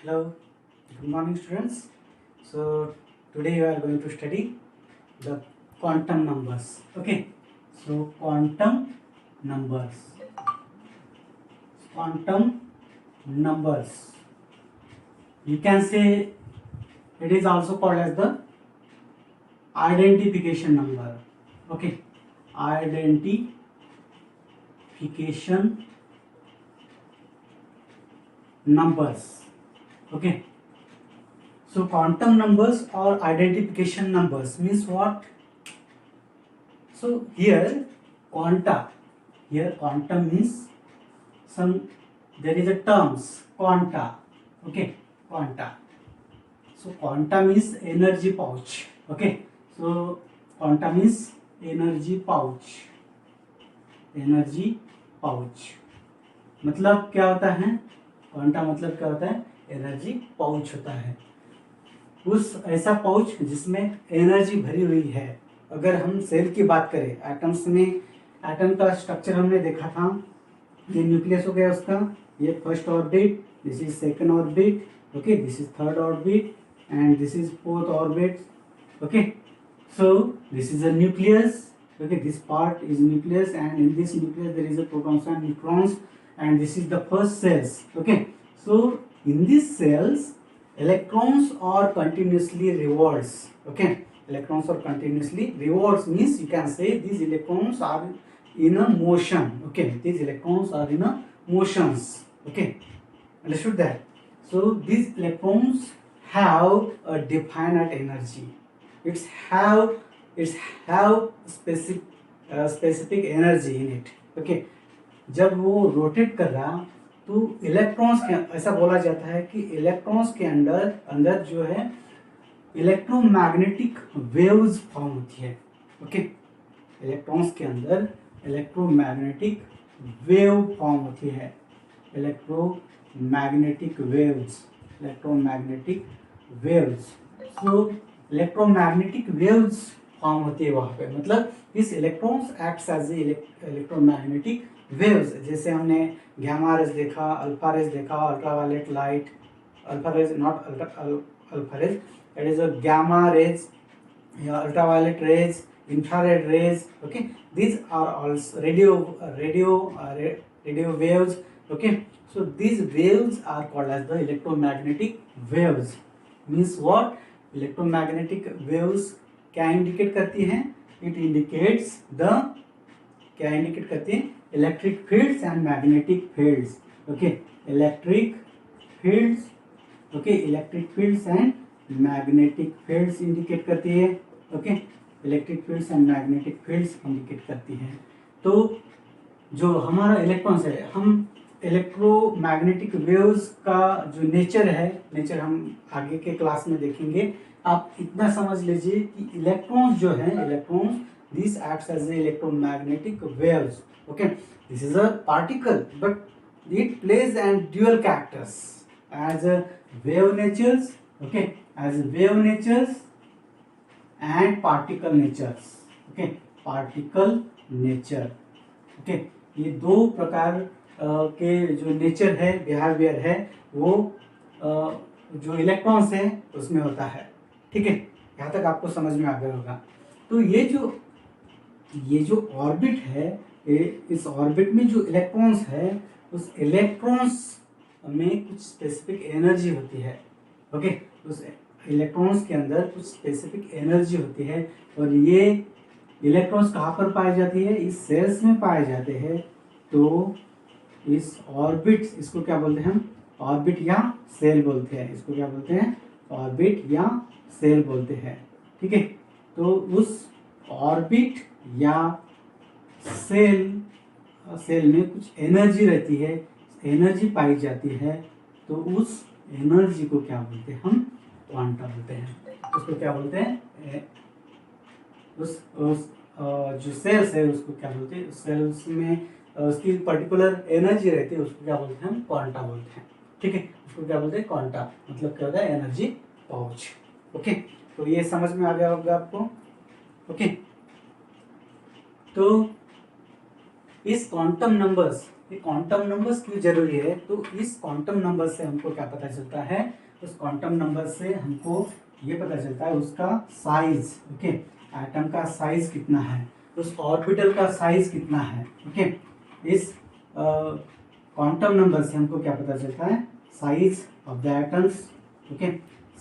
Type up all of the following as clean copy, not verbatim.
Hello, good morning students. So today we are going to study the quantum numbers. Okay, so numbers, quantum numbers. You can say it is also called as the identification number. Okay, identification numbers. Okay. So quantum numbers or identification numbers means what? So here quantum means there is a terms quanta. Okay, quanta. So quanta means energy pouch. Okay, so quanta means energy pouch. मतलब क्या होता है? Quanta मतलब क्या होता है? Energy pouch होता है। उस ऐसा पाउच जिसमें एनर्जी भरी हुई है। अगर हम सेल की बात करें, एटम्स में एटम का स्ट्रक्चर हमने देखा था। ये न्यूक्लियस हो गया उसका, ये first orbit, this is second orbit, okay, this is third orbit and this is fourth orbit. Okay, so this is a nucleus. Okay, this part is nucleus, and in this nucleus there is a protons and neutrons, and this is the first cells. Okay, so in these cells electrons are continuously revolves. Okay, electrons are continuously revolves means you can say these electrons are in a motion. Okay, these electrons are in a motions. Okay, understood that? So these electrons have a definite energy. It's have specific energy in it. Okay, जब वो rotate कर रहा तो electrons के ऐसा बोला जाता है कि इलेक्ट्रॉन्स के अंदर जो है इलेक्ट्रोमैग्नेटिक वेव्स फॉर्म होती है. ओके, इलेक्ट्रॉन्स के अंदर इलेक्ट्रोमैग्नेटिक वेव फॉर्म होती है. Electromagnetic waves. So electromagnetic waves form होती है वहां पे. मतलब इस electrons acts as electromagnetic waves. जैसे हमने गामा रेज देखा, अल्फा रेज देखा, ultraviolet light, alpha rays not alpha rays, it is a gamma rays, ultraviolet rays, infrared rays. Okay, these are also radio waves. Okay, so these waves are called as the electromagnetic waves. Means what? Electromagnetic waves क्या indicate करती हैं? It indicates the क्या indicate करती है? Electric fields and magnetic fields. Okay, electric fields, okay, electric fields and magnetic fields indicate करती है. Okay, electric fields and magnetic fields indicate करती हैं. तो जो हमारा इलेक्ट्रॉन्स है, हम इलेक्ट्रोमैग्नेटिक वेव्स का जो नेचर हम आगे के क्लास में देखेंगे. आप इतना समझ लीजिए कि इलेक्ट्रॉन्स जो है, electrons this acts as electromagnetic waves. Okay, this is a particle but it plays and dual characters as wave natures. Okay, as wave natures and particle natures. Okay, particle nature. Okay, ये दो प्रकार के जो nature है, behaviour है, वो जो electrons है उसमें होता है. ठीक है, यहाँ तक आपको समझ में आ गया होगा. तो ये जो ऑर्बिट है, इस ऑर्बिट में जो इलेक्ट्रॉन्स है, उस इलेक्ट्रॉन्स में कुछ स्पेसिफिक एनर्जी होती है. ओके, उस इलेक्ट्रॉन्स के अंदर कुछ स्पेसिफिक एनर्जी होती है. और ये इलेक्ट्रॉन्स कहाँ पर पाए जाती है? इस सेल्स में पाए जाते हैं. तो इस ऑर्बिट, इसको क्या बोलते हैं हम? ऑर्बिट या सेल बोलते हैं. इसको क्या बोलते हैं? ऑर्बिट या सेल बोलते हैं. ठीक है, तो उस ऑर्बिट या सेल में कुछ एनर्जी रहती है, एनर्जी पाई जाती है. तो उस एनर्जी को क्या बोलते हैं? हम क्वांटा बोलते हैं. उसको क्या बोलते हैं? उस जो सेल्स है उसको क्या बोलते हैं? सेल्स में उसकी पर्टिकुलर एनर्जी रहती है, उसको क्या बोलते हैं? हम क्वांटा बोलते हैं. ठीक है, उसको क्या बोलते हैं? क्वांटा. मतलब क्या होता है? Energy pouch. ओके, तो ये समझ में आ गया होगा आपको. ओके, तो इस क्वांटम नंबर्स ये क्वांटम नंबर्स क्यों जरूरी है, तो इस क्वांटम नंबर से हमको क्या पता चलता है, उस क्वांटम नंबर से हमको ये पता चलता है उसका साइज, ओके, एटम का साइज कितना है, उस ऑर्बिटल का साइज कितना है, ओके। इस क्वांटम नंबर से हमको क्या पता चलता है, size of the atoms, okay,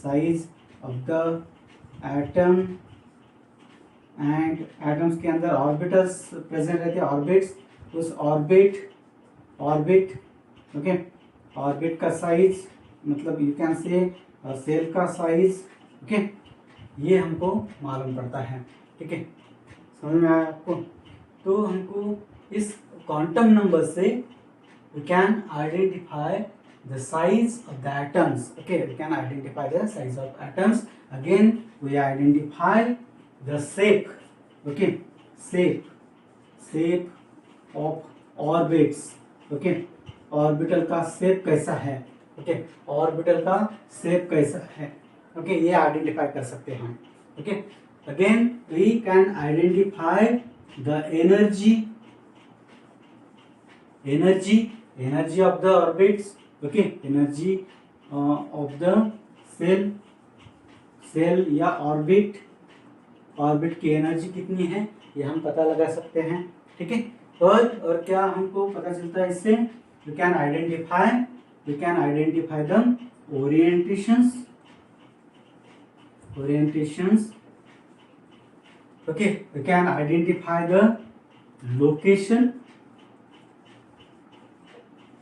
size of the atom and atoms के अंदर ऑर्बिटल्स प्रेजेंट रहते हैं, ऑर्बिट्स, उस ऑर्बिट, ओके, ऑर्बिट का साइज, मतलब यू कैन से सेल का साइज, ओके, ये हमको मालूम पड़ता है, ठीक है, समझ में आया आपको। तो हमको इस क्वांटम नंबर से we can identify the size of the atoms, okay, we can identify the size of atoms, again we identify the shape, okay, shape of orbits, okay, orbital का शेप कैसा है, ओके, ऑर्बिटल का shape कैसा है, okay, ये identify कर सकते हैं, okay. Again we can identify the energy of the orbits, okay, energy of the shell या ऑर्बिट की एनर्जी कितनी है, ये हम पता लगा सकते हैं, ठीक है। और क्या हमको पता चलता है इससे, we can identify the orientations, okay, we can identify the location,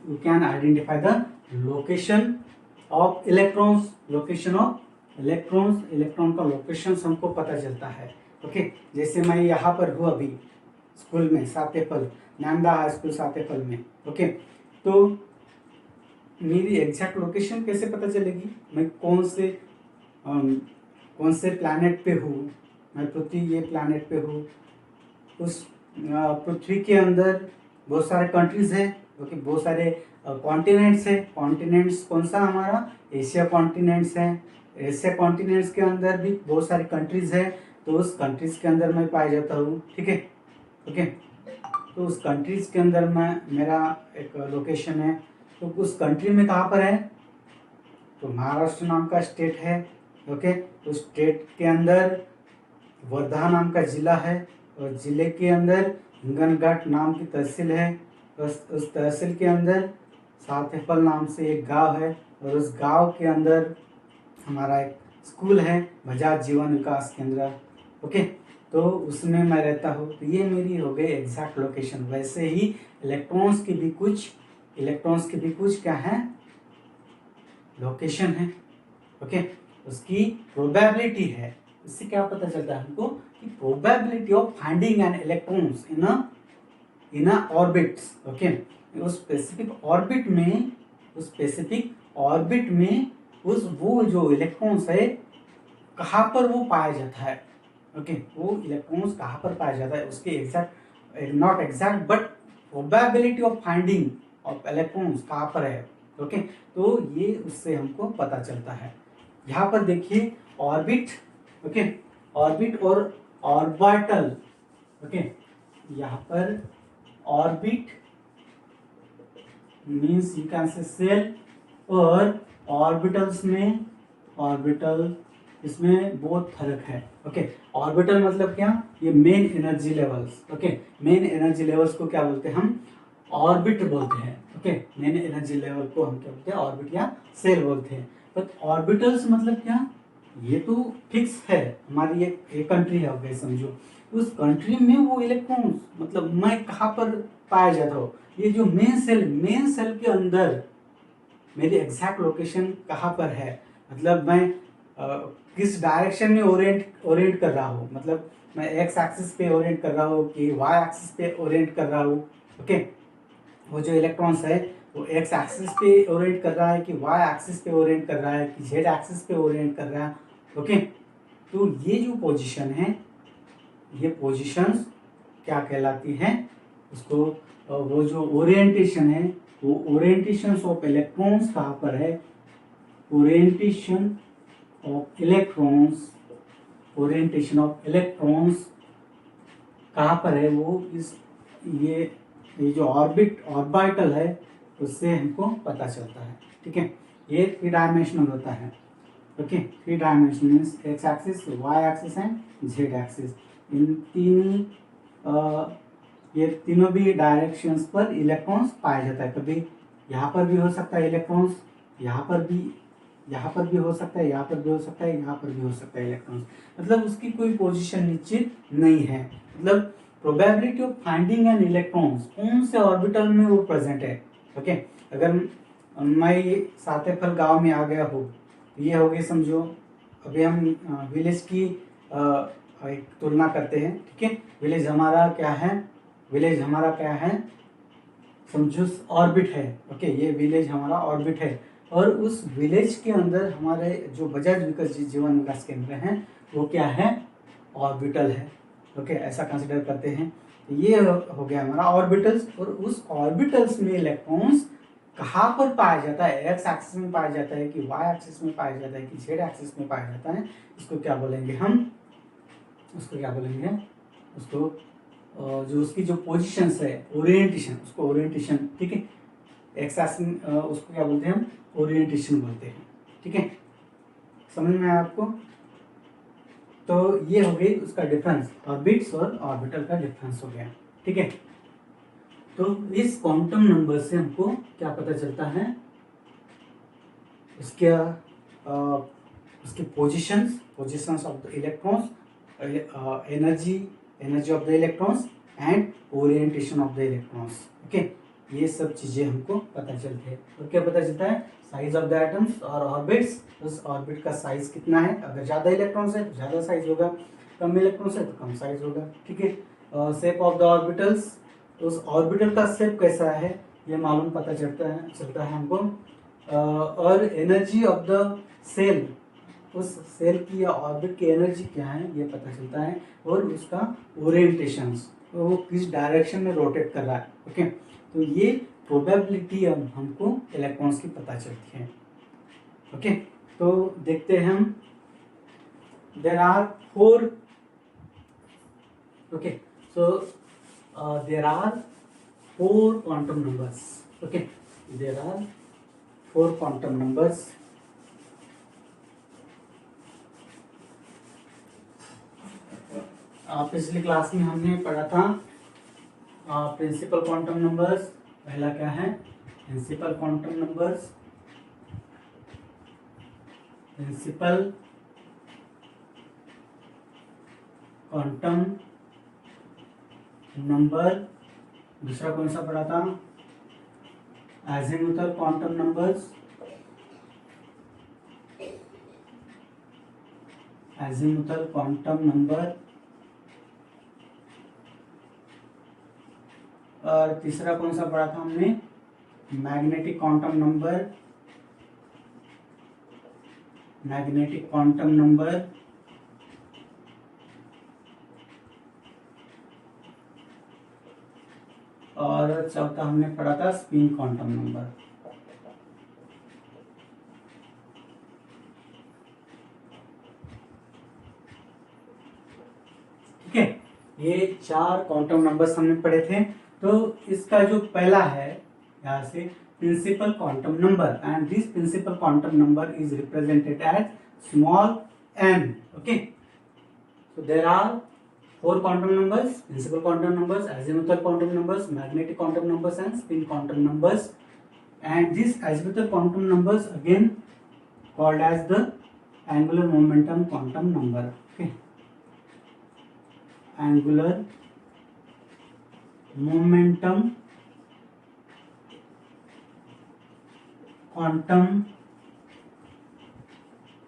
we can identify the location of electrons, electron का लोकेशन हमको पता चलता है, ओके। जैसे मैं यहाँ पर हूँ अभी स्कूल में, सातेपल, नांदा हाई स्कूल सातेपल में, ओके, तो मेरी एग्जैक्ट लोकेशन कैसे पता चलेगी, मैं कौन से प्लैनेट पे हूँ, मैं पृथ्वी ये प्लैनेट पे हूँ, उस पृथ्वी के अंदर बहुत सारे कंट्रीज है, ओके, बहुत सारे कॉन्टिनेंट्स है, कॉन्टिनेंट्स कौन सा हमारा एशिया कॉन्टिनेंट्स है, एशिया कॉन्टिनेंट्स के अंदर भी बहुत सारी कंट्रीज है, तो उस कंट्रीज के अंदर मैं पाया जाता हूँ, ठीक है, ओके। तो उस कंट्रीज के अंदर मैं मेरा एक लोकेशन है, तो उस कंट्री में कहाँ पर है, तो महाराष्ट्र नाम का स्टेट है, ओके, उस स्टेट के अंदर वर्धा नाम का जिला है, और जिले के अंदर हिंगनघाट नाम की तहसील है, उस तहसील के अंदर सातेपल नाम से एक गांव है, और उस गांव के अंदर हमारा एक स्कूल है, बजाज जीवन विकास केंद्र, ओके, तो उसमें मैं रहता हूँ। तो ये मेरी हो गई एग्जैक्ट लोकेशन। वैसे ही इलेक्ट्रॉन्स की भी कुछ क्या है, लोकेशन है, ओके, उसकी प्रोबेबिलिटी है। इससे क्या पता चलता है हमको कि probability of finding an electrons in a orbits, okay, उस स्पेसिफिक ऑर्बिट में उस वो जो इलेक्ट्रॉन्स है कहाँ पर वो पाया जाता है, ओके, वो इलेक्ट्रॉन्स कहाँ पर पाया जाता है, उसके exact, not exact but probability of finding of electrons कहाँ पर है, ओके, तो ये उससे हमको पता चलता है। यहाँ पर देखिए ऑर्बिट, ओके, ऑर्बिट और ऑर्बिटल, ओके, यहाँ पर orbit means you can say shell, और ऑर्बिटल इसमें बहुत फर्क है, ओके। ऑर्बिटल मतलब क्या, ये main energy levels, okay, main energy levels को क्या बोलते हैं हम, ऑर्बिट बोलते हैं, ओके, मेन एनर्जी लेवल को हम क्या बोलते हैं, ऑर्बिट या सेल बोलते हैं। बट ऑर्बिटल्स मतलब क्या, ये तो फिक्स है, हमारी एक कंट्री है, ओके, समझो उस कंट्री में वो इलेक्ट्रॉन्स मतलब मैं कहाँ पर पाया जाता हूँ, ये जो मेन सेल के अंदर मेरी एग्जैक्ट लोकेशन कहाँ पर है, मतलब मैं किस डायरेक्शन में ओरिएंट कर रहा हूँ, मतलब मैं एक्स एक्सिस पे ओरिएंट कर रहा हूँ कि वाई एक्सिस पे ओरिएंट कर रहा हूँ, ओके, वो जो इलेक्ट्रॉन्स है वो एक्स एक्सिस पे ओरिएंट कर रहा है कि वाई एक्सिस पे ओरिएंट कर रहा है कि जेड एक्सिस पे ओरिएंट कर रहा है, ओके। तो ये जो पोजीशन है, ये पोजीशंस क्या कहलाती हैं, उसको वो जो ओरिएंटेशन है, वो ओरिएंटेशन ऑफ इलेक्ट्रॉन्स कहाँ पर है, ओरिएंटेशन ऑफ इलेक्ट्रॉन्स कहाँ पर है, वो ये ये जो ऑर्बिटल है उससे हमको पता चलता है। ठीक है, ये 3 डायमेंशनल होता है। Okay, 3 dimension means X axis, Y axis and Z axis. इन तीन ये तीनों भी डायरेक्शंस पर इलेक्ट्रॉन्स पाया जाता है। कभी यहाँ पर भी हो सकता है इलेक्ट्रॉन्स, यहाँ पर भी हो सकता है, यहाँ पर भी हो सकता है, यहाँ पर भी हो सकता है इलेक्ट्रॉन्स। मतलब उसकी कोई पोजीशन निश्चित नहीं है। मतलब probability of finding an electrons कौन से ऑर्बिटल में वो प्रेजेंट है। ओके, अगर मैं सातेफल गांव में आ गया हो, ये हो गई समझो। अभी हम विलेज की एक तुलना करते हैं। ठीक है, विलेज हमारा क्या है, समझो ऑर्बिट है। ओके, ये विलेज हमारा ऑर्बिट है और उस विलेज के अंदर हमारे जो बजाज विकास जीवन विकास केंद्र हैं वो क्या है, ऑर्बिटल है। ओके, ऐसा कंसिडर करते हैं। ये हो गया हमारा ऑर्बिटल्स। और उस ऑर्बिटल्स में इलेक्ट्रॉन्स कहाँ पर पाया जाता है, एक्स एक्सिस में पाया जाता है कि वाई एक्सिस में पाया जाता है कि जेड एक्सिस में पाया जाता है, इसको क्या बोलेंगे हम, उसको जो उसकी जो पोजीशंस है, ओरिएंटेशन, उसको ओरिएंटेशन। ठीक है, एक्स एक्सिस उसको क्या बोलते हैं हम, ओरिएंटेशन बोलते हैं। ठीक है, समझ में आया आपको। तो ये हो गई उसका डिफरेंस, ऑर्बिट्स और ऑर्बिटल का डिफरेंस हो गया। ठीक है, तो इस क्वांटम नंबर से हमको क्या पता चलता है, उसके positions of the electrons, energy of the electrons and orientation of the electrons. Okay, ये सब चीजें हमको पता चलती है। और क्या पता चलता है, साइज ऑफ द एटम्स और ऑर्बिट्स। उस ऑर्बिट का साइज कितना है, अगर ज्यादा इलेक्ट्रॉन्स है तो ज्यादा साइज होगा, कम इलेक्ट्रॉन्स है तो कम साइज होगा। ठीक है, शेप ऑफ द ऑर्बिटल्स, उस ऑर्बिटल का शेप कैसा है ये मालूम पता चलता है हमको। और एनर्जी ऑफ द सेल, उस सेल की या ऑर्बिट की एनर्जी क्या है ये पता चलता है। और उसका ओरिएंटेशन, तो वो किस डायरेक्शन में रोटेट कर रहा है। ओके, तो ये प्रोबेबिलिटी अब हमको इलेक्ट्रॉन्स की पता चलती है। ओके, तो देखते हैं हम, there are 4 okay, so there are 4 quantum numbers. Okay, there are 4 quantum numbers. पिछली क्लास में हमने पढ़ा था प्रिंसिपल क्वांटम नंबर्स। पहला क्या है, principal quantum numbers, principal quantum number. दूसरा कौन सा पढ़ा था, azimuthal quantum numbers, azimuthal quantum number. और तीसरा कौन सा पढ़ा था हमने, magnetic quantum number, magnetic quantum number. और चौथा हमने पढ़ा था स्पिन क्वांटम नंबर। ठीक है, ये 4 क्वांटम नंबर्स हमने पढ़े थे। तो इसका जो पहला है यहाँ से principal quantum number, and this principal quantum number is represented as small n। Okay, so there are 4 quantum numbers, principal quantum numbers, azimuthal quantum numbers, magnetic quantum numbers and spin quantum numbers. And these azimuthal quantum numbers again called as the angular momentum quantum number. Okay, angular momentum quantum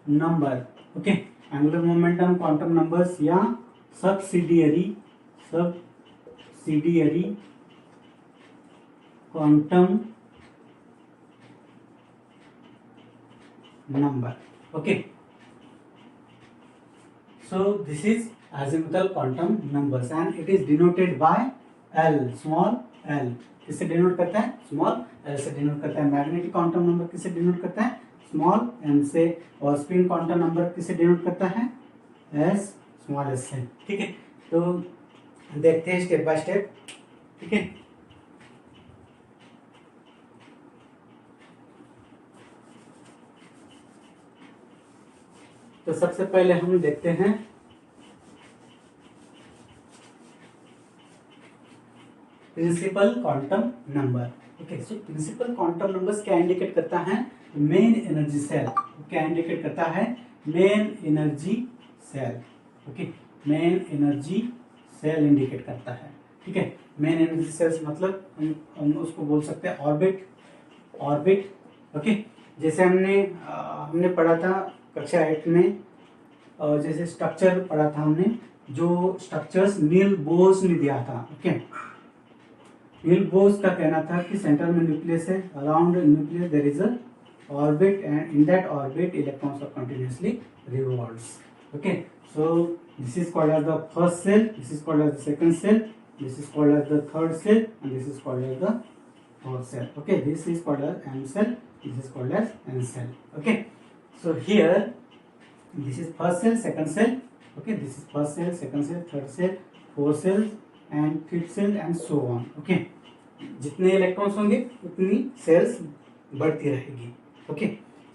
number. Okay, angular momentum quantum numbers या subsidiary quantum number. Okay, so this is azimuthal quantum numbers and it is denoted by L, small l। किससे denote करता है, small l से denote करता है। Magnetic quantum number किससे denote करता है, स्मॉल m से। और स्पिन क्वांटम नंबर किससे डिनोट करता है, s, स्मॉल s से। ठीक है, तो देखते हैं स्टेप बाय स्टेप। ठीक है, तो सबसे पहले हम देखते हैं principal quantum number. Okay, so principal quantum numbers क्या इंडिकेट करता है? Main energy shell. क्या इंडिकेट करता है? Main energy shell. Okay, main energy shell indicate करता है। ठीक है, मेन एनर्जी सेल्स मतलब हम उसको बोल सकते हैं ऑर्बिट। ऑर्बिट, ओके, जैसे हमने पढ़ा था कक्षा 8 में, जैसे स्ट्रक्चर पढ़ा था हमने, जो स्ट्रक्चर्स नील बोर्स ने दिया था। ओके, नील बोर्स का कहना था कि सेंटर में न्यूक्लियस है, around nucleus there is a orbit, and in that orbit electrons are continuously revolves. Okay, so this is called as the first cell, this is called as the second cell, this is called as the third cell, and this is called as the fourth cell. Okay, this is called as M cell, this is called as N cell. Okay, so here this is first cell, second cell. Okay, this is first cell, second cell, third cell, fourth cell and fifth cell and so on. Okay, जितने electrons होंगे उतनी sales बढ़ती रहेगी। Okay,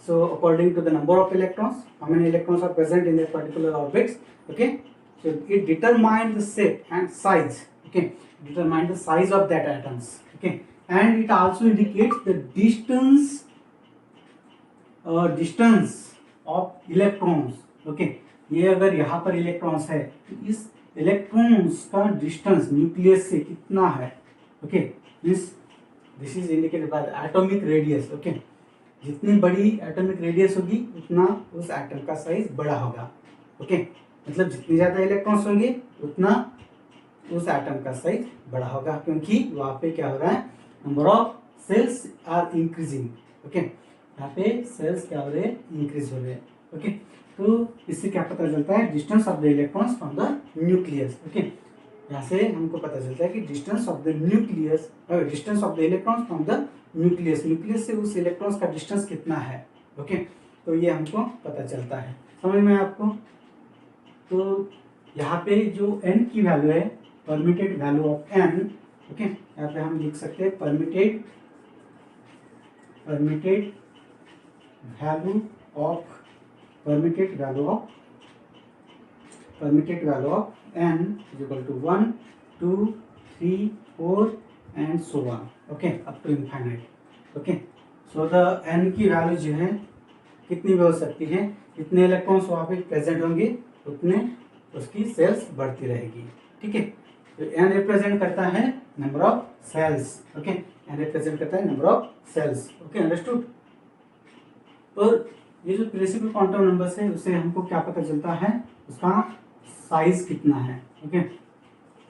so according to the number of electrons, how many electrons are present in that particular orbits? Okay, so it determines the shape and size. Okay, determines the size of that atoms. Okay, and it also indicates the distance of electrons. Okay, ये अगर यहाँ पर electrons है तो इस electrons का distance nucleus से कितना है? Okay, this is indicated by the atomic radius. Okay, जितनी बड़ी एटॉमिक रेडियस होगी उतना उस एटम का साइज बड़ा होगा। ओके, मतलब जितनी ज्यादा इलेक्ट्रॉन्स होंगे उतना उस एटम का साइज बड़ा होगा, क्योंकि वहां पे क्या हो रहा है? Number of shells are increasing. Okay, यहाँ पे सेल्स क्या हो रहे हैं? इंक्रीज हो रहे हैं। ओके, तो इससे क्या पता चलता है? Distance of the electrons from the nucleus. Okay, यहाँ से हमको पता चलता है कि distance of the nucleus, distance of the electrons from the nucleus, nucleus से उस इलेक्ट्रॉन्स का डिस्टेंस कितना है। ओके, तो ये हमको पता चलता है। समझ में आपको? तो यहाँ पे जो n की वैल्यू है, permitted value of n, okay, यहाँ पे हम लिख सकते हैं permitted value of n is equal to 1, 2, 3, 4 and so on. Okay, up to infinite. Okay, so the n की वैल्यू जो है कितनी भी हो सकती है, जितने इलेक्ट्रॉन्स वहाँ पे प्रेजेंट होंगे उतने उसकी सेल्स बढ़ती रहेगी। ठीक है, तो n रिप्रेजेंट करता है number of shells. Okay, n represent करता है number of shells. Okay, understood? और ये जो प्रिंसिपल क्वांटम नंबर्स है उससे हमको क्या पता चलता है? उसका साइज कितना है। ओके,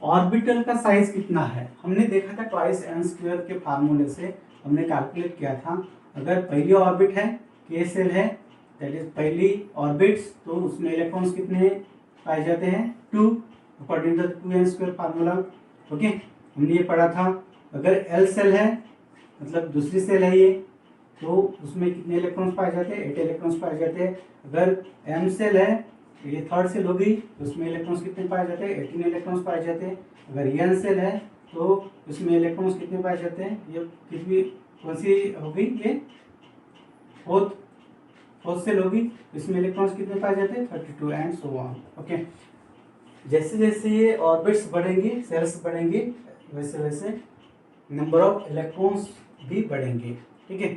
ऑर्बिटल का साइज कितना है? हमने देखा था ट्वाइस एन स्क्वायर के फार्मूले से हमने कैलकुलेट किया था। अगर पहली ऑर्बिट है, के सेल है, दैट इज पहली ऑर्बिट्स, तो उसमें इलेक्ट्रॉन्स कितने पाए जाते हैं? 2, according to 2n square formula. Okay, हमने ये पढ़ा था। अगर एल सेल है, मतलब दूसरी सेल है ये, तो उसमें कितने इलेक्ट्रॉन्स पाए जाते हैं? 8 इलेक्ट्रॉन्स पाए जाते हैं। अगर एम सेल है, ये थर्ड सेल होगी, तो उसमें इलेक्ट्रॉन्स कितने पाए जाते हैं? 18 इलेक्ट्रॉन्स पाए जाते हैं। अगर एन सेल है तो उसमें इलेक्ट्रॉन्स कितने पाए जाते हैं? ये कितनी, कौन सी होगी? ये फोर्थ सेल होगी, इसमें इलेक्ट्रॉन्स कितने पाए जाते हैं? 32 एंड सो ऑन। ओके, जैसे जैसे ये ऑर्बिट्स बढ़ेंगे, सेल्स बढ़ेंगे, वैसे वैसे नंबर ऑफ इलेक्ट्रॉन्स भी बढ़ेंगे। ठीक है,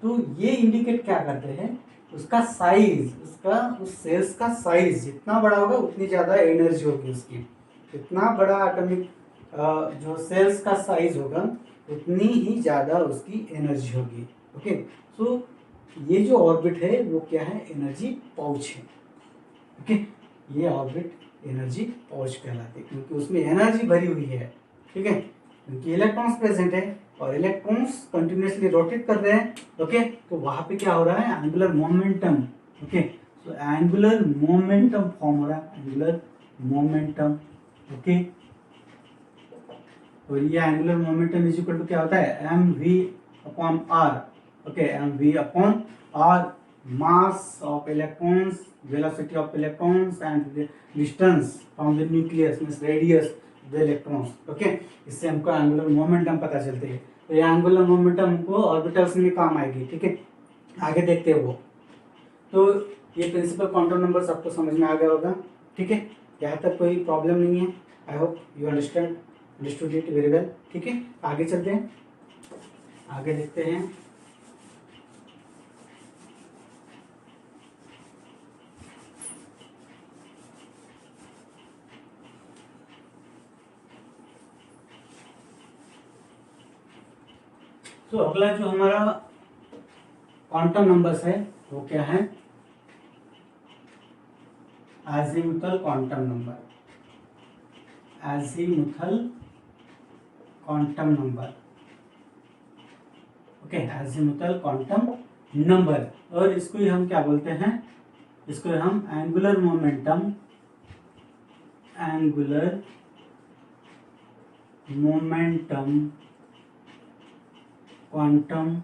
तो ये इंडिकेट क्या करते हैं? उसका साइज, उसका उस सेल्स का साइज जितना बड़ा होगा उतनी ज़्यादा एनर्जी होगी उसकी। जितना बड़ा एटॉमिक जो सेल्स का साइज होगा उतनी ही ज़्यादा उसकी एनर्जी होगी। ओके, सो ये जो ऑर्बिट है वो क्या है? एनर्जी पाउच है। ओके, ये ऑर्बिट एनर्जी पाउच कहलाते हैं, क्योंकि उसमें एनर्जी भरी हुई है। ठीक है, क्योंकि इलेक्ट्रॉन्स प्रेजेंट है और इलेक्ट्रॉन्स कंटिन्यूसली रोटेट कर रहे हैं। ओके, तो वहां पे क्या हो रहा है? Angular momentum. Okay, so angular momentum form हो रहा है, एंगुलर मोमेंटम। ओके, तो ये angular momentum is equal to क्या होता है? M V upon R. Okay, M V upon R, mass of electrons, velocity of electrons and distance from the nucleus, means radius the electrons. Okay, इससे हमको angular momentum पता चलते हैं। तो ये एंगुलर मोमेंटम हमको ऑर्बिटल्स में काम आएगी। ठीक है, आगे देखते हैं वो। तो ये प्रिंसिपल क्वांटम नंबर्स आपको समझ में आ गया होगा, ठीक है। यहाँ तक कोई प्रॉब्लम नहीं है। I hope you understood it very well, ठीक है। आगे चलते हैं, आगे देखते हैं। तो अगला जो हमारा क्वांटम नंबर्स है वो क्या है? Azimuthal quantum number, azimuthal quantum number, okay, azimuthal quantum number. और इसको ही हम क्या बोलते हैं? इसको हम angular momentum, angular momentum quantum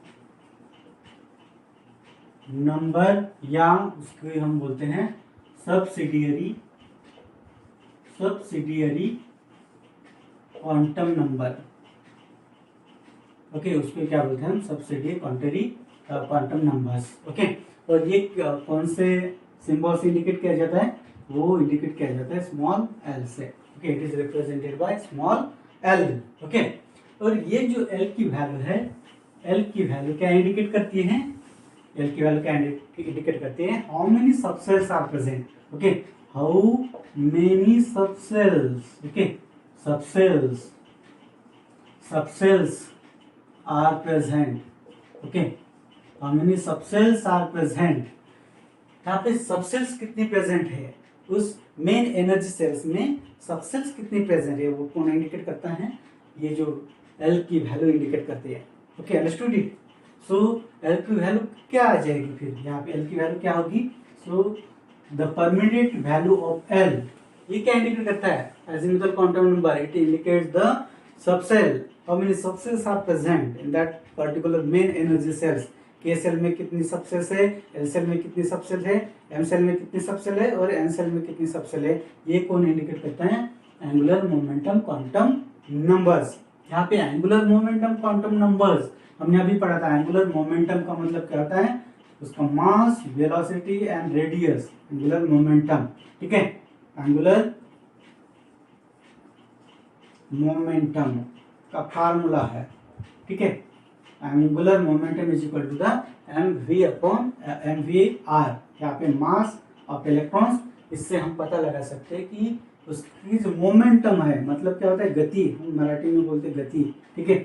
number, या उसको हम बोलते हैं सब्सिडियरी क्वांटम नंबर, ओके। उसको क्या बोलते हैं हम? Subsidiary quantum numbers, okay. और ये कौन से सिंबल से इंडिकेट किया जाता है? वो इंडिकेट किया जाता है स्मॉल एल से, okay. It is represented by small L, okay. और ये जो एल की वैल्यू है, एल की वैल्यू क्या इंडिकेट करती है? एल की वैल्यू क्या इंडिकेट करती है? How many subshells are present, okay. How many subshells, okay, subshells are present, okay. How many subshells are present. यहाँ पे सबसेल्स कितनी प्रेजेंट है? उस मेन एनर्जी सेल्स में सबसेल्स कितनी प्रेजेंट है वो कौन इंडिकेट करता है? ये जो एल की वैल्यू इंडिकेट करती है, okay. Understood it? So L की वैल्यू क्या आ जाएगी फिर? यहाँ पे एल की वैल्यू क्या होगी? So the permanent value of L, ये क्या इंडिकेट करता है? Azimuthal quantum number, it indicates the subshell, how many subshells are present in that particular main energy shells. के सेल में कितनी सबसेल्स है, एल सेल में कितनी सबसेल है, एम सेल में कितनी सबसेल है और एन सेल में कितनी सबसेल है, ये कौन इंडिकेट करता है? Angular momentum quantum numbers. यहाँ पे एंगुलर मोमेंटम क्वांटम नंबर्स हमने अभी पढ़ा था। एंगुलर मोमेंटम का मतलब क्या होता है? उसका mass, velocity and radius, angular momentum, ठीक है। एंगुलर मोमेंटम का फार्मूला है, ठीक है। Angular momentum is equal to the mv upon mvr। यहाँ पे मास ऑफ इलेक्ट्रॉन्स, इससे हम पता लगा सकते हैं कि उसकी जो मोमेंटम है, मतलब क्या होता है? गति, हम मराठी में बोलते हैं गति, ठीक है।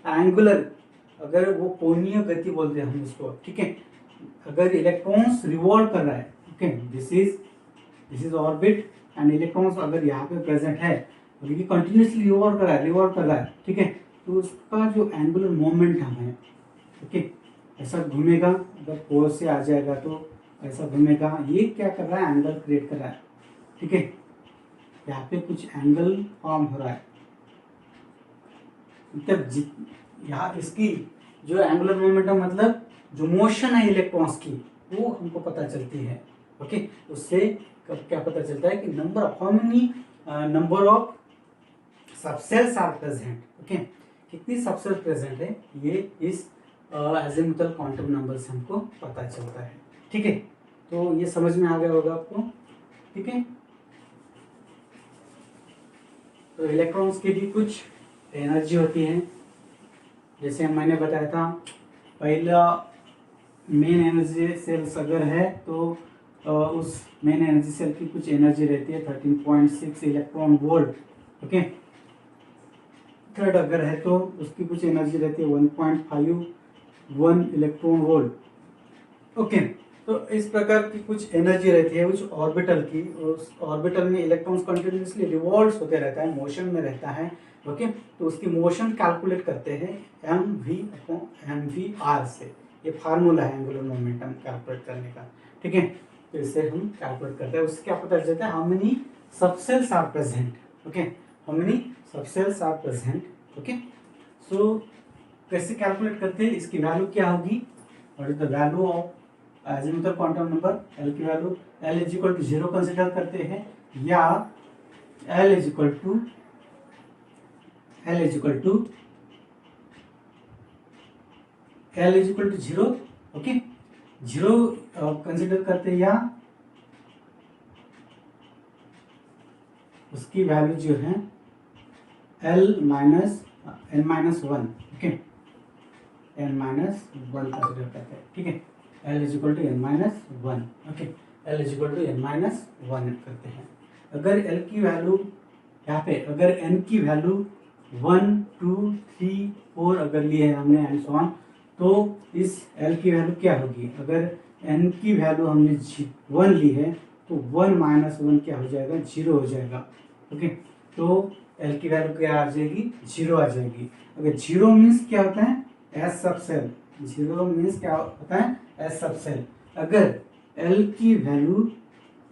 एंगुलर, अगर वो कोणीय गति बोलते हैं हम उसको, ठीक है। अगर इलेक्ट्रॉन्स रिवॉल्व कर रहा है, okay, this is orbit and electrons अगर यहाँ पे प्रेजेंट है और ये कंटिन्यूसली रिवॉल्व कर रहा है, ठीक है, तो उसका जो एंगुलर मोमेंटम है, ओके, ऐसा घूमेगा। अगर पोल से आ जाएगा तो ऐसा घूमेगा। ये क्या कर रहा है? एंगल क्रिएट कर रहा है, ठीक है। यहाँ पे कुछ एंगल फॉर्म हो रहा है, मतलब यहाँ इसकी जो एंगुलर मोमेंटम, मतलब जो मोशन है इलेक्ट्रॉन्स की, वो हमको पता चलती है, ओके। उससे क्या पता चलता है? कि number of, how many number of subshells are present, okay, कितनी सबसेल प्रेजेंट है, ये इस एजीमुथल क्वांटम नंबर से हमको पता चलता है, ठीक है। तो ये समझ में आ गया होगा आपको, ठीक है। तो इलेक्ट्रॉन्स की भी कुछ एनर्जी होती है, जैसे मैंने बताया था। पहला मेन एनर्जी सेल्स अगर है तो उस मेन एनर्जी सेल की कुछ एनर्जी रहती है 13.6 इलेक्ट्रॉन वोल्ट, ओके। थर्ड अगर है तो उसकी कुछ एनर्जी रहती है 1.51 इलेक्ट्रॉन वोल्ट, ओके। तो इस प्रकार की कुछ एनर्जी रहती है उस ऑर्बिटल की। उस ऑर्बिटल में इलेक्ट्रॉन्स कंटिन्यूसली रिवॉल्व होते रहता है, मोशन में रहता है, ओके। तो उसकी मोशन कैलकुलेट करते हैं mv/mvr से। ये फार्मूला है एंगुलर मोमेंटम कैलकुलेट करने का, ठीक है। तो इससे हम कैलकुलेट करते हैं। उससे क्या पता चलता है? How many subshells are present, okay, how many subshells are present, okay. So कैसे कैलकुलेट करते हैं? इसकी वैल्यू क्या होगी? What is the value of azimuthal quantum number? L की value L is equal to 0 consider करते हैं, या L is equal to 0, okay. 0 consider करते हैं या उसकी वैल्यू जो है n-1, ओके, n-1 कंसिडर करते हैं, ठीक है। l is equal to n-1, okay, l is equal to n-1 करते हैं। अगर l की वैल्यू यहाँ पे, अगर n की वैल्यू 1, 2, 3, 4 अगर लिए है हमने एंड सो ऑन, तो इस l की वैल्यू क्या होगी? अगर n की वैल्यू हमने 1 ली है तो 1 माइनस 1 क्या हो जाएगा? 0 हो जाएगा, ओके। तो l की वैल्यू क्या आ जाएगी? 0 आ जाएगी। अगर 0 मीन्स क्या होता है? एस सब सेल। 0 मीन्स क्या होता है? एस सब सेल। अगर l की वैल्यू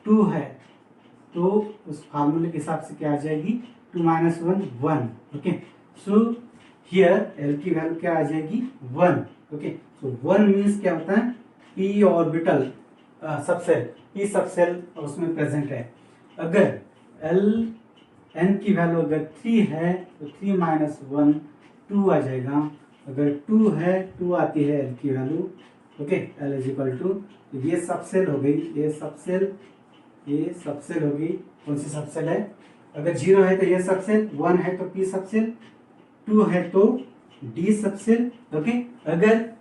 2 है तो उस फार्मूले के हिसाब से क्या आ जाएगी? 2 minus 1, 1, okay. So here l की वैल्यू क्या आ जाएगी? 1, ओके। सो 1 मीन्स क्या होता है? p orbital subshell, p subshell उसमें प्रेजेंट है। अगर l n की वैल्यू अगर 3 है तो 3 माइनस 1, 2 आ जाएगा। अगर 2 है, 2 आती है l की value, okay. l is equal to, ये सबसेल हो गई, ये सबसेल होगी। कौन सी सबसेल है? अगर 0 है तो ये सबसेल, 1 है तो p सबसेल, 2 है तो d सबसेल, ओके। अगर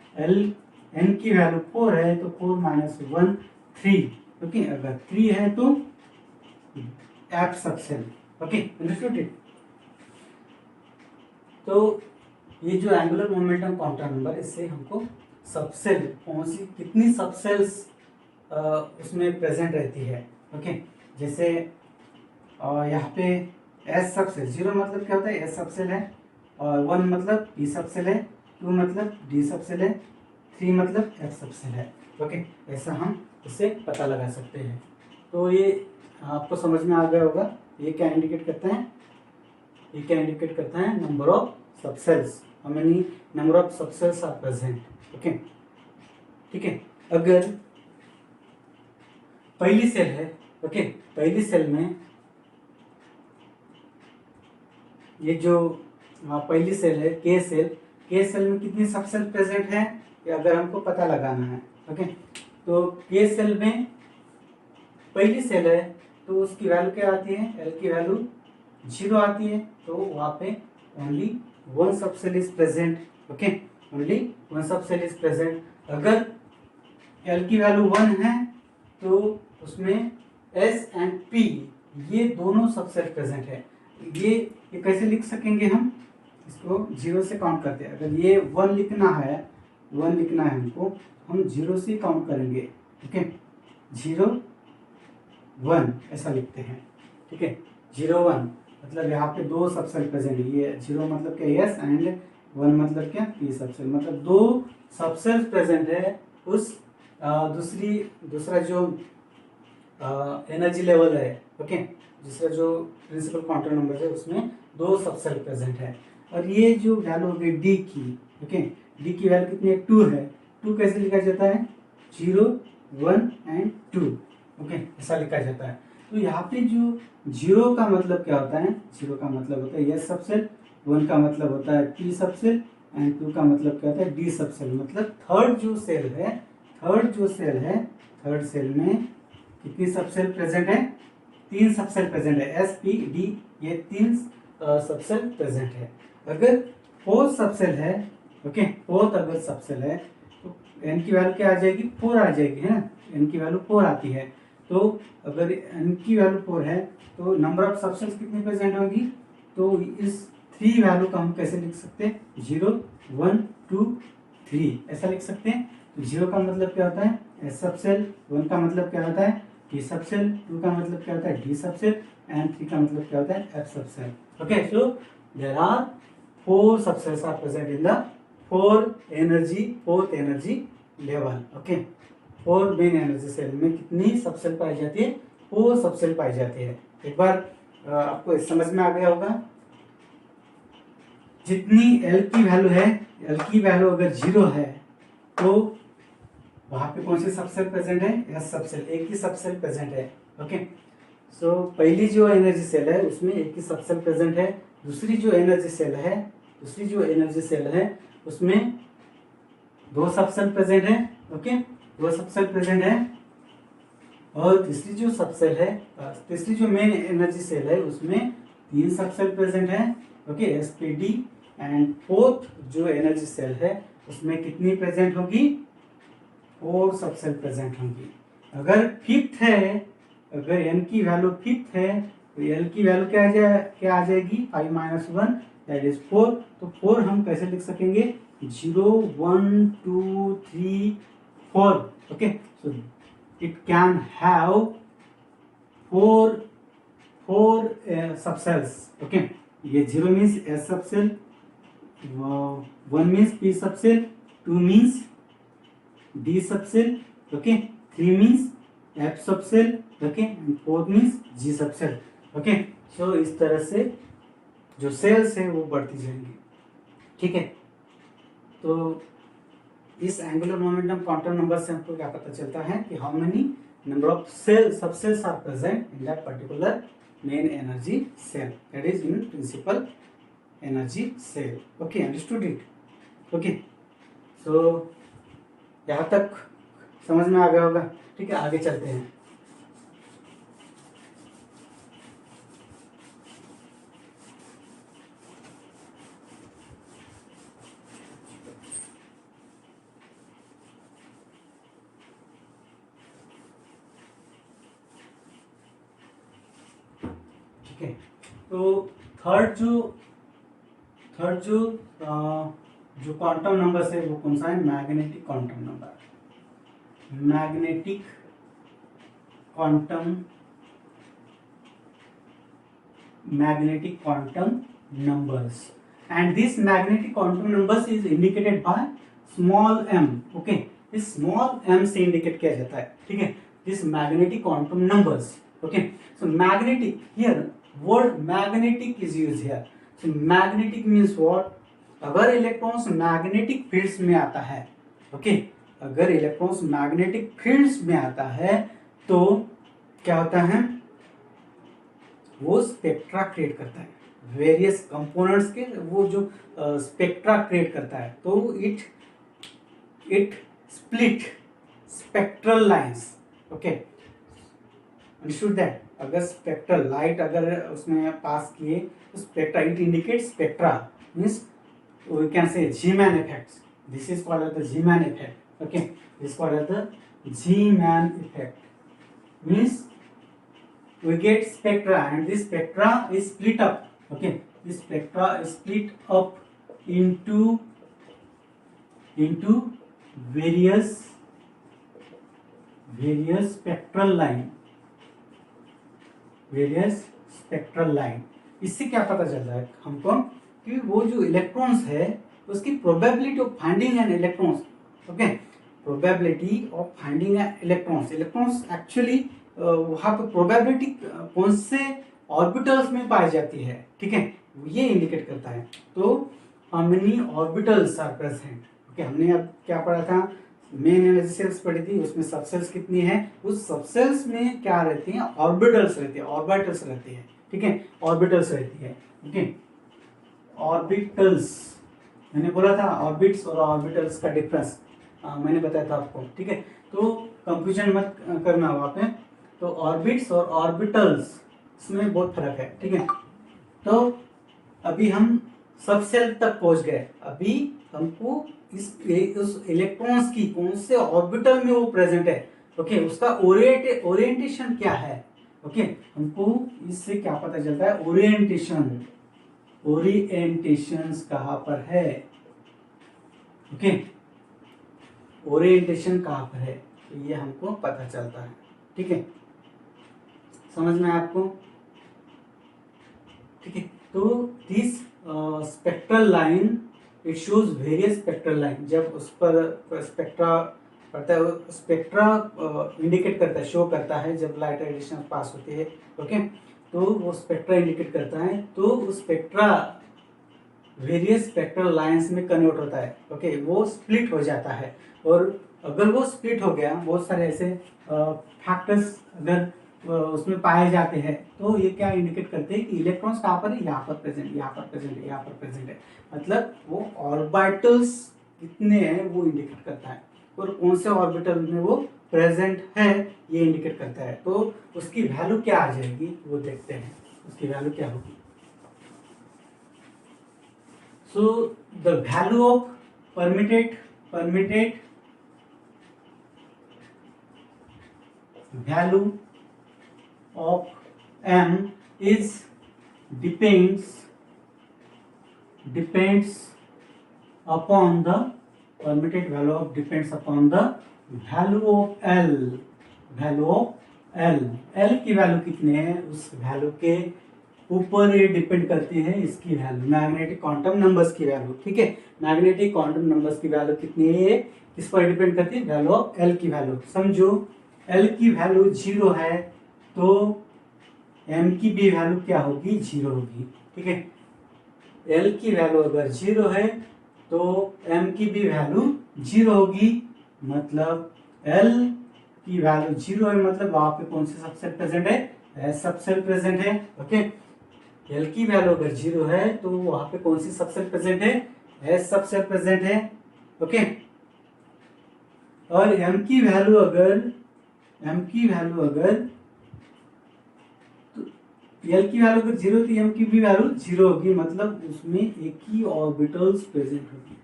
n की वैल्यू 4 है तो 4 माइनस 1, 3, ओके। अगर 3 है तो f subshell, okay. Understood it? तो ये जो एंगुलर मोमेंटम काउंटर नंबर, इससे हमको सबसेल कौन सी, कितनी सबसेल्स उसमें प्रेजेंट रहती है, ओके। जैसे यहाँ पे एस सबसेल, 0 मतलब क्या होता है? एस सबसेल है, और 1 मतलब पी सबसेल है, 2 मतलब डी सबसेल है, 3 मतलब एफ सबसेल है, ओके। ऐसा हम इससे पता लगा सकते हैं। तो ये आपको समझ में आ गया होगा। ये क्या इंडिकेट करता है? ये क्या इंडिकेट करता है? Number of subshells, how many number of subshells are present, okay, ठीक है। अगर पहली सेल है, ओके, पहली सेल में ये जो पहली सेल है के सेल में कितनी सबसेल प्रेजेंट है? ये अगर हमको पता लगाना है, ओके। तो के सेल में पहली सेल है तो उसकी वैल्यू क्या आती है? एल की वैल्यू 0 आती है, तो वहां पे only 1 subshell is present, okay, only 1 subshell is present. अगर एल की वैल्यू 1 है तो उसमें एस एंड पी ये दोनों सबसेल प्रेजेंट है। ये कैसे लिख सकेंगे हम? इसको 0 से काउंट करते हैं। अगर ये 1 लिखना है, 1 लिखना है हमको, हम 0 से काउंट करेंगे, ओके। 0, 1 ऐसा लिखते हैं, ठीक है। 0, 1 मतलब यहाँ पे 2 सबसेल प्रेजेंट है। ये 0 मतलब क्या? एस, एंड 1 मतलब क्या? पी सबसेल, मतलब 2 सबसेल प्रेजेंट है उस दूसरा जो एनर्जी लेवल है, ओके, दूसरा जो प्रिंसिपल क्वांटम नंबर है उसमें 2 सबसेल प्रेजेंट है। और ये जो वैल्यू हो गई डी की, ओके, डी की वैल्यू कितनी है? 2 है। 2 कैसे लिखा जाता है? 0, 1 एंड 2, ओके, ऐसा लिखा जाता है। तो यहाँ पे जो 0 का मतलब क्या होता है? 0 का मतलब होता है एस सबसेल, 1 का मतलब होता है पी सबसेल, एंड 2 का मतलब क्या होता है? D subshell. मतलब थर्ड सेल में कितनी सबसेल प्रेजेंट है? 3 सबसेल प्रेजेंट है, एस, पी, डी, ये 3 सबसेल प्रेजेंट है। अगर 4 सबसेल है, ओके, 4th अगर सबसेल है तो एन की वैल्यू क्या आ जाएगी? 4 आ जाएगी, है ना। एन की वैल्यू 4 आती है। तो अगर एन की वैल्यू 4 है तो नंबर ऑफ सबसेल्स कितनी प्रेजेंट होगी? तो इस 3 वैल्यू का हम कैसे लिख सकते हैं? 0, 1, 2, 3 ऐसा लिख सकते हैं। तो 0 का मतलब क्या होता है? एस सबसेल, 1 का मतलब क्या होता है? पी सबसेल, 2 का मतलब क्या होता है? डी सबसेल, एंड 3 का मतलब क्या होता है? F subshell, okay. So there are 4 subshells are present in the fourth energy level, okay. 4 main energy shell में कितनी सबसेल पाई जाती है? 4 सबसेल पाई जाती है। एक बार आपको समझ में आ गया होगा। जितनी एल की वैल्यू है, एल की वैल्यू अगर 0 है तो वहां पे कौन सी सबसेल प्रेजेंट है? एस सबसेल, एक ही सबसेल प्रेजेंट है, ओके। सो पहली जो एनर्जी सेल है उसमें एक ही सबसेल प्रेजेंट है। दूसरी जो एनर्जी सेल है उसमें 2 सबसेल प्रेजेंट है, ओके। वो सबसेल प्रेजेंट है। और तीसरी जो सबसेल है, तीसरी जो मेन एनर्जी सेल है उसमें 3 सबसेल प्रेजेंट है, ओके, एसपीडी। एंड फोर्थ जो एनर्जी सेल है उसमें कितनी प्रेजेंट होगी, 4 सबसेल प्रेजेंट होंगी। अगर फिफ्थ है, अगर एन की वैल्यू फिफ्थ है तो एल की वैल्यू क्या आ जाएगी, 5 - 1 दैट इज 4। तो 4 हम कैसे लिख सकेंगे, 0 1 2 3 4, okay. So it can have four subcells, okay। ये 0 means S subcell, 1 means P subcell, 2 means D subcell, okay, 3 means F subcell, okay, and 4 means G subcell, okay। so इस तरह से जो सेल्स है वो बढ़ती जाएंगी, ठीक है। तो इस एंगुलर मोमेंटम क्वांटम नंबर से हमको क्या पता चलता है कि how many number of shell subshells are present in that particular main energy shell, that is in principal energy shell, okay, understood it, okay. So यहाँ तक समझ में आ गया होगा, ठीक है। आगे चलते हैं। ठीक है, तो थर्ड जो क्वांटम नंबर है वो कौन सा है, magnetic quantum number, magnetic quantum numbers, and this magnetic quantum numbers is indicated by small m, okay। इस small m से indicate किया जाता है, ठीक है, this magnetic quantum numbers, okay। so magnetic, here word magnetic is used here। so magnetic means what, अगर electrons magnetic fields में आता है, ओके, अगर इलेक्ट्रॉन्स मैग्नेटिक फील्ड्स में आता है तो क्या होता है, वो स्पेक्ट्रा क्रिएट करता है, वेरियस कंपोनेंट्स के वो जो स्पेक्ट्रा क्रिएट करता है, तो it split spectral lines, okay, understood that. अगर स्पेक्ट्रल लाइट अगर उसमें पास किए तो spectra, it indicate spectra, means we can say G-man effects. This is called as the G-man effect. Okay, this is called as the G-man effect. Means we get spectra, and this spectra is split up. Okay, this spectra is split up into various spectral line. इससे क्या पता चलता है हमको कि वो जो electrons है उसकी probability of finding an electrons, okay, probability of finding an electrons actually वहाँ पर प्रोबेबिलिटी कौन से ऑर्बिटल्स में पाई जाती है, ठीक है, ये इंडिकेट करता है। तो how many orbitals are present, okay, हमने अब क्या पढ़ा था, मेन एनर्जी सेल्स पढ़ी थी, उसमें सबसेल्स कितनी है, उस सबसेल्स में क्या रहती हैं, ऑर्बिटल्स रहती है, ठीक है, ऑर्बिटल्स रहती है, ओके। ऑर्बिटल्स मैंने बोला था, ऑर्बिट्स और ऑर्बिटल्स का डिफरेंस मैंने बताया था आपको, ठीक है, तो कंफ्यूजन मत करना वहाँ पे। तो ऑर्बिट्स और ऑर्बिटल्स इसमें बहुत फर्क है, ठीक है। तो अभी हम सबसेल तक पहुंच गए, अभी हमको उस इलेक्ट्रॉन्स की कौन से ऑर्बिटल में वो प्रेजेंट है, ओके, उसका ओरिएंटेशन क्या है, ओके, हमको इससे क्या पता चलता है, ओरिएंटेशंस कहाँ पर है, ओके, ओरिएंटेशन कहाँ पर है, तो ये हमको पता चलता है, ठीक है, समझ में आपको, ठीक है। तो this spectral line it shows various spectral line, जब उस पर स्पेक्ट्रा पड़ता है, स्पेक्ट्रा इंडिकेट करता है, शो करता है जब लाइट रेडिएशन पास होती है, ओके, तो वो स्पेक्ट्रा इंडिकेट करता है, तो उस स्पेक्ट्रा वेरियस स्पेक्ट्रल लाइंस में कन्वर्ट होता है, ओके, वो स्प्लिट हो जाता है। और अगर वो स्प्लिट हो गया, बहुत सारे ऐसे फैक्टर्स अगर उसमें पाए जाते हैं, तो ये क्या इंडिकेट करते हैं कि इलेक्ट्रॉन्स कहाँ पर है, यहाँ पर प्रेजेंट, यहाँ पर प्रेजेंट है, यहाँ पर प्रेजेंट है, मतलब वो ऑर्बिटल्स कितने हैं वो इंडिकेट करता है, और कौन से ऑर्बिटल में वो प्रेजेंट है ये इंडिकेट करता है। तो उसकी वैल्यू क्या आ जाएगी वो देखते हैं, उसकी वैल्यू क्या होगी। So the value of permitted value of m is depends upon the permitted value of depends upon the value of L L की वैल्यू कितने है उस वैल्यू के ऊपर ये डिपेंड करती है इसकी वैल्यू, मैग्नेटिक क्वांटम नंबर्स की वैल्यू। ठीक है, मैग्नेटिक क्वांटम नंबर्स की वैल्यू कितनी है किस पर डिपेंड करती है, वैल्यू ऑफ L की वैल्यू। समझो L की वैल्यू 0 है तो m की भी वैल्यू क्या होगी, 0 होगी। ठीक है, L की वैल्यू अगर 0 है तो m की भी वैल्यू 0 होगी, मतलब L की वैल्यू 0 है मतलब वहां पे कौन सी सबसेट प्रेजेंट है, S सबसेट प्रेजेंट है। ओके, L की वैल्यू अगर 0 है तो वहां पे कौन सी सबसेट प्रेजेंट है, S सबसेट प्रेजेंट है। ओके, और m की वैल्यू अगर L की वैल्यू अगर 0 तो m की भी वैल्यू 0 होगी, मतलब उसमें एक ही ऑर्बिटल्स प्रेजेंट होगी।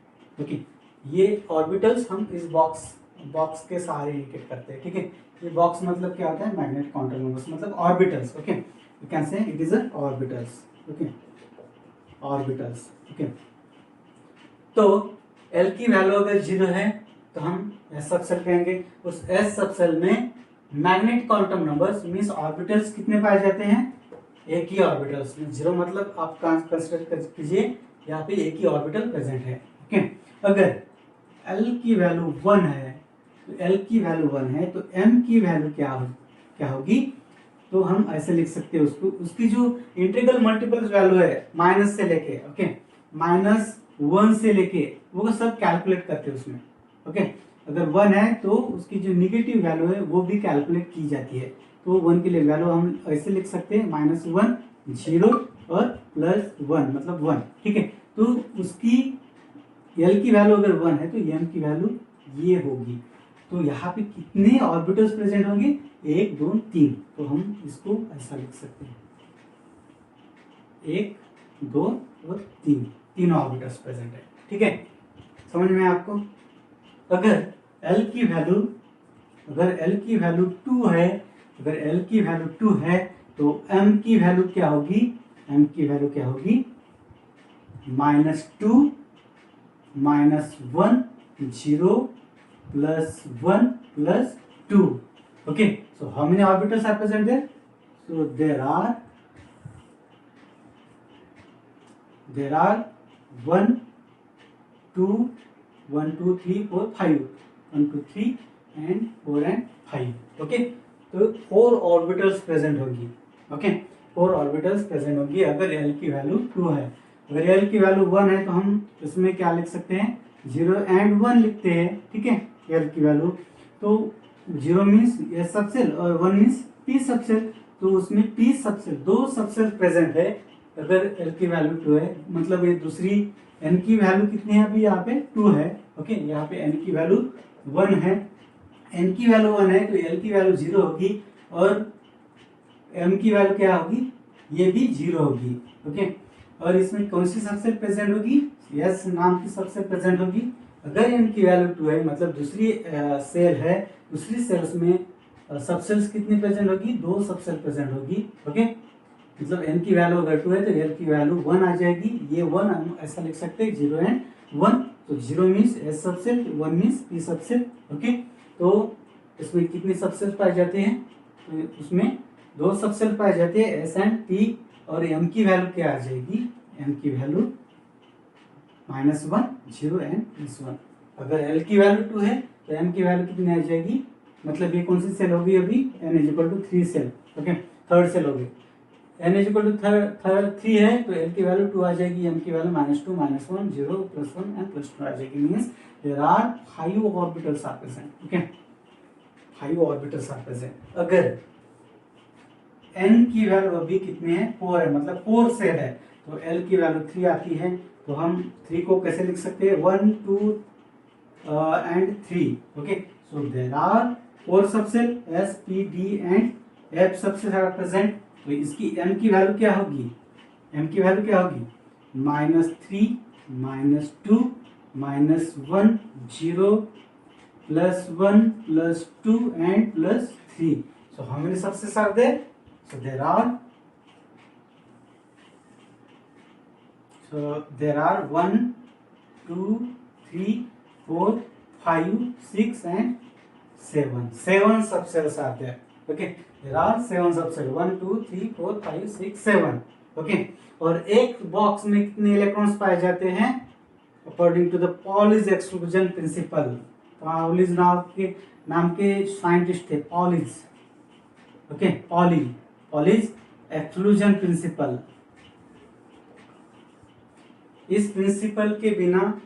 ओके, ये ऑर्बिटल्स हम इस बॉक्स के सहारे इंडिकेट करते हैं। ठीक है, ये बॉक्स मतलब क्या होता है, मैग्नेटिक क्वांटम नंबर्स मतलब ऑर्बिटल्स। ओके, यू कैन से it is a orbitals. Okay, orbitals. Okay, तो L की वैल्यू अगर 0 है तो हम S सबसेल कहेंगे। उस S सबसेल में magnetic quantum numbers means orbitals कितने पाए जाते हैं, एक ही ऑर्बिटल्स में। 0 मतलब आप कंसीडर कीजिए यहाँ पे एक ही ऑर्बिटल प्रेजेंट है। ओके, अगर L की वैल्यू 1 है तो L की वैल्यू 1 है तो M की वैल्यू क्या होगी, तो हम ऐसे लिख सकते हैं उसको, उसकी जो इंटीग्रल मल्टीपल वैल्यू है माइनस से लेके, ओके, -1 से लेके वो सब कैलकुलेट करते हैं उसमें। ओके, अगर 1 है तो उसकी जो निगेटिव वैल्यू है वो भी कैलकुलेट की जाती है। तो 1 के लिए वैल्यू हम ऐसे लिख सकते हैं -1 0 और +1 मतलब 1। ठीक है, तो उसकी L की वैल्यू अगर 1 है तो M की वैल्यू ये होगी। तो यहाँ पे कितने ऑर्बिटल्स प्रेजेंट होंगे, 1 2 3, तो हम इसको ऐसा लिख सकते हैं 1 2 और 3 ऑर्बिटल्स प्रेजेंट है। ठीक है, समझ में आपको। अगर L की वैल्यू 2 है, अगर L की वैल्यू 2 है तो M की वैल्यू क्या होगी, M की वैल्यू क्या होगी, -2 -1 0 +1 +2। okay, so how many orbitals are present there, so there are 1 2 1 2 3 4 5 1 2 3 and 4 and 5। Okay, तो 4 ऑर्बिटल्स प्रेजेंट होगी। ओके, 4 ऑर्बिटल्स प्रेजेंट होगी अगर L की वैल्यू 2 है। अगर L की वैल्यू 1 है तो हम इसमें क्या लिख सकते हैं, 0 and 1 लिखते हैं। ठीक है, L की वैल्यू तो 0 मीन्स S सबसेल और 1 मीन्स P सबसेल, तो उसमें P सबसेल 2 सबसेल प्रेजेंट है अगर L की वैल्यू 2 है। मतलब ये दूसरी N की वैल्यू कितनी है, अभी यहाँ पे 2 है। ओके, यहाँ पे N की वैल्यू 1 है, N की वैल्यू 1 है तो L की वैल्यू 0 होगी और M की वैल्यू क्या होगी, ये भी 0 होगी। ओके, और इसमें कौन सी सबसेट प्रेजेंट होगी, S नाम की सबसेट प्रेजेंट होगी। अगर N की वैल्यू 2 है मतलब दूसरी सेल है, दूसरी सेल्स में सबसेल्स कितनी प्रेजेंट होगी, 2 सबसेल प्रेजेंट होगी। ओके, मतलब N की वैल्यू अगर 2 है तो L की वैल्यू 1 आ जाएगी। ये 1 हम ऐसा लिख सकते हैं 0 and 1, तो 0 means S subset, 1 means P subset. Okay, तो इसमें कितने सबसेट पाए जाते हैं, तो उसमें 2 सबसेट पाए जाते हैं S and P, और M की वैल्यू क्या आ जाएगी, M की वैल्यू -1 0 and +1। अगर L की वैल्यू 2 है तो M की वैल्यू कितनी आ जाएगी, मतलब ये कौन सी सेल होगी, अभी N = 3 shell. Okay, third shell होगी। N = 3 है तो L की वैल्यू 2 आ जाएगी, M की वैल्यू -2 -1 0 +1 and +2 आ जाएगी। Means there are 5 orbitals are present. Okay, 5 orbitals are present. अगर N की वैल्यू अभी कितनी है, 4 है, मतलब 4 सेल है, तो L की वैल्यू 3 आती है। तो हम 3 को कैसे लिख सकते हैं, 1 2 and 3. Okay, so there are 4 subcell S, P, D and F subcell are present. तो इसकी m की वैल्यू क्या होगी? m की वैल्यू क्या होगी? -3, -2, -1, 0, +1, +2 and +3. So how many subsets are there? So there are 1, 2, 3, 4, 5, 6 and 7. 7 subcells are there. Okay, there are 7 subcells. 1, 2, 3, 4, 5, 6, 7. Okay, और एक बॉक्स में कितने इलेक्ट्रॉन्स पाए जाते हैं? According to the Pauli's exclusion principle. Pauli's नाम के साइंटिस्ट थे, Pauli's. Okay, Pauli's exclusion principle. इस प्रिंसिपल के बिना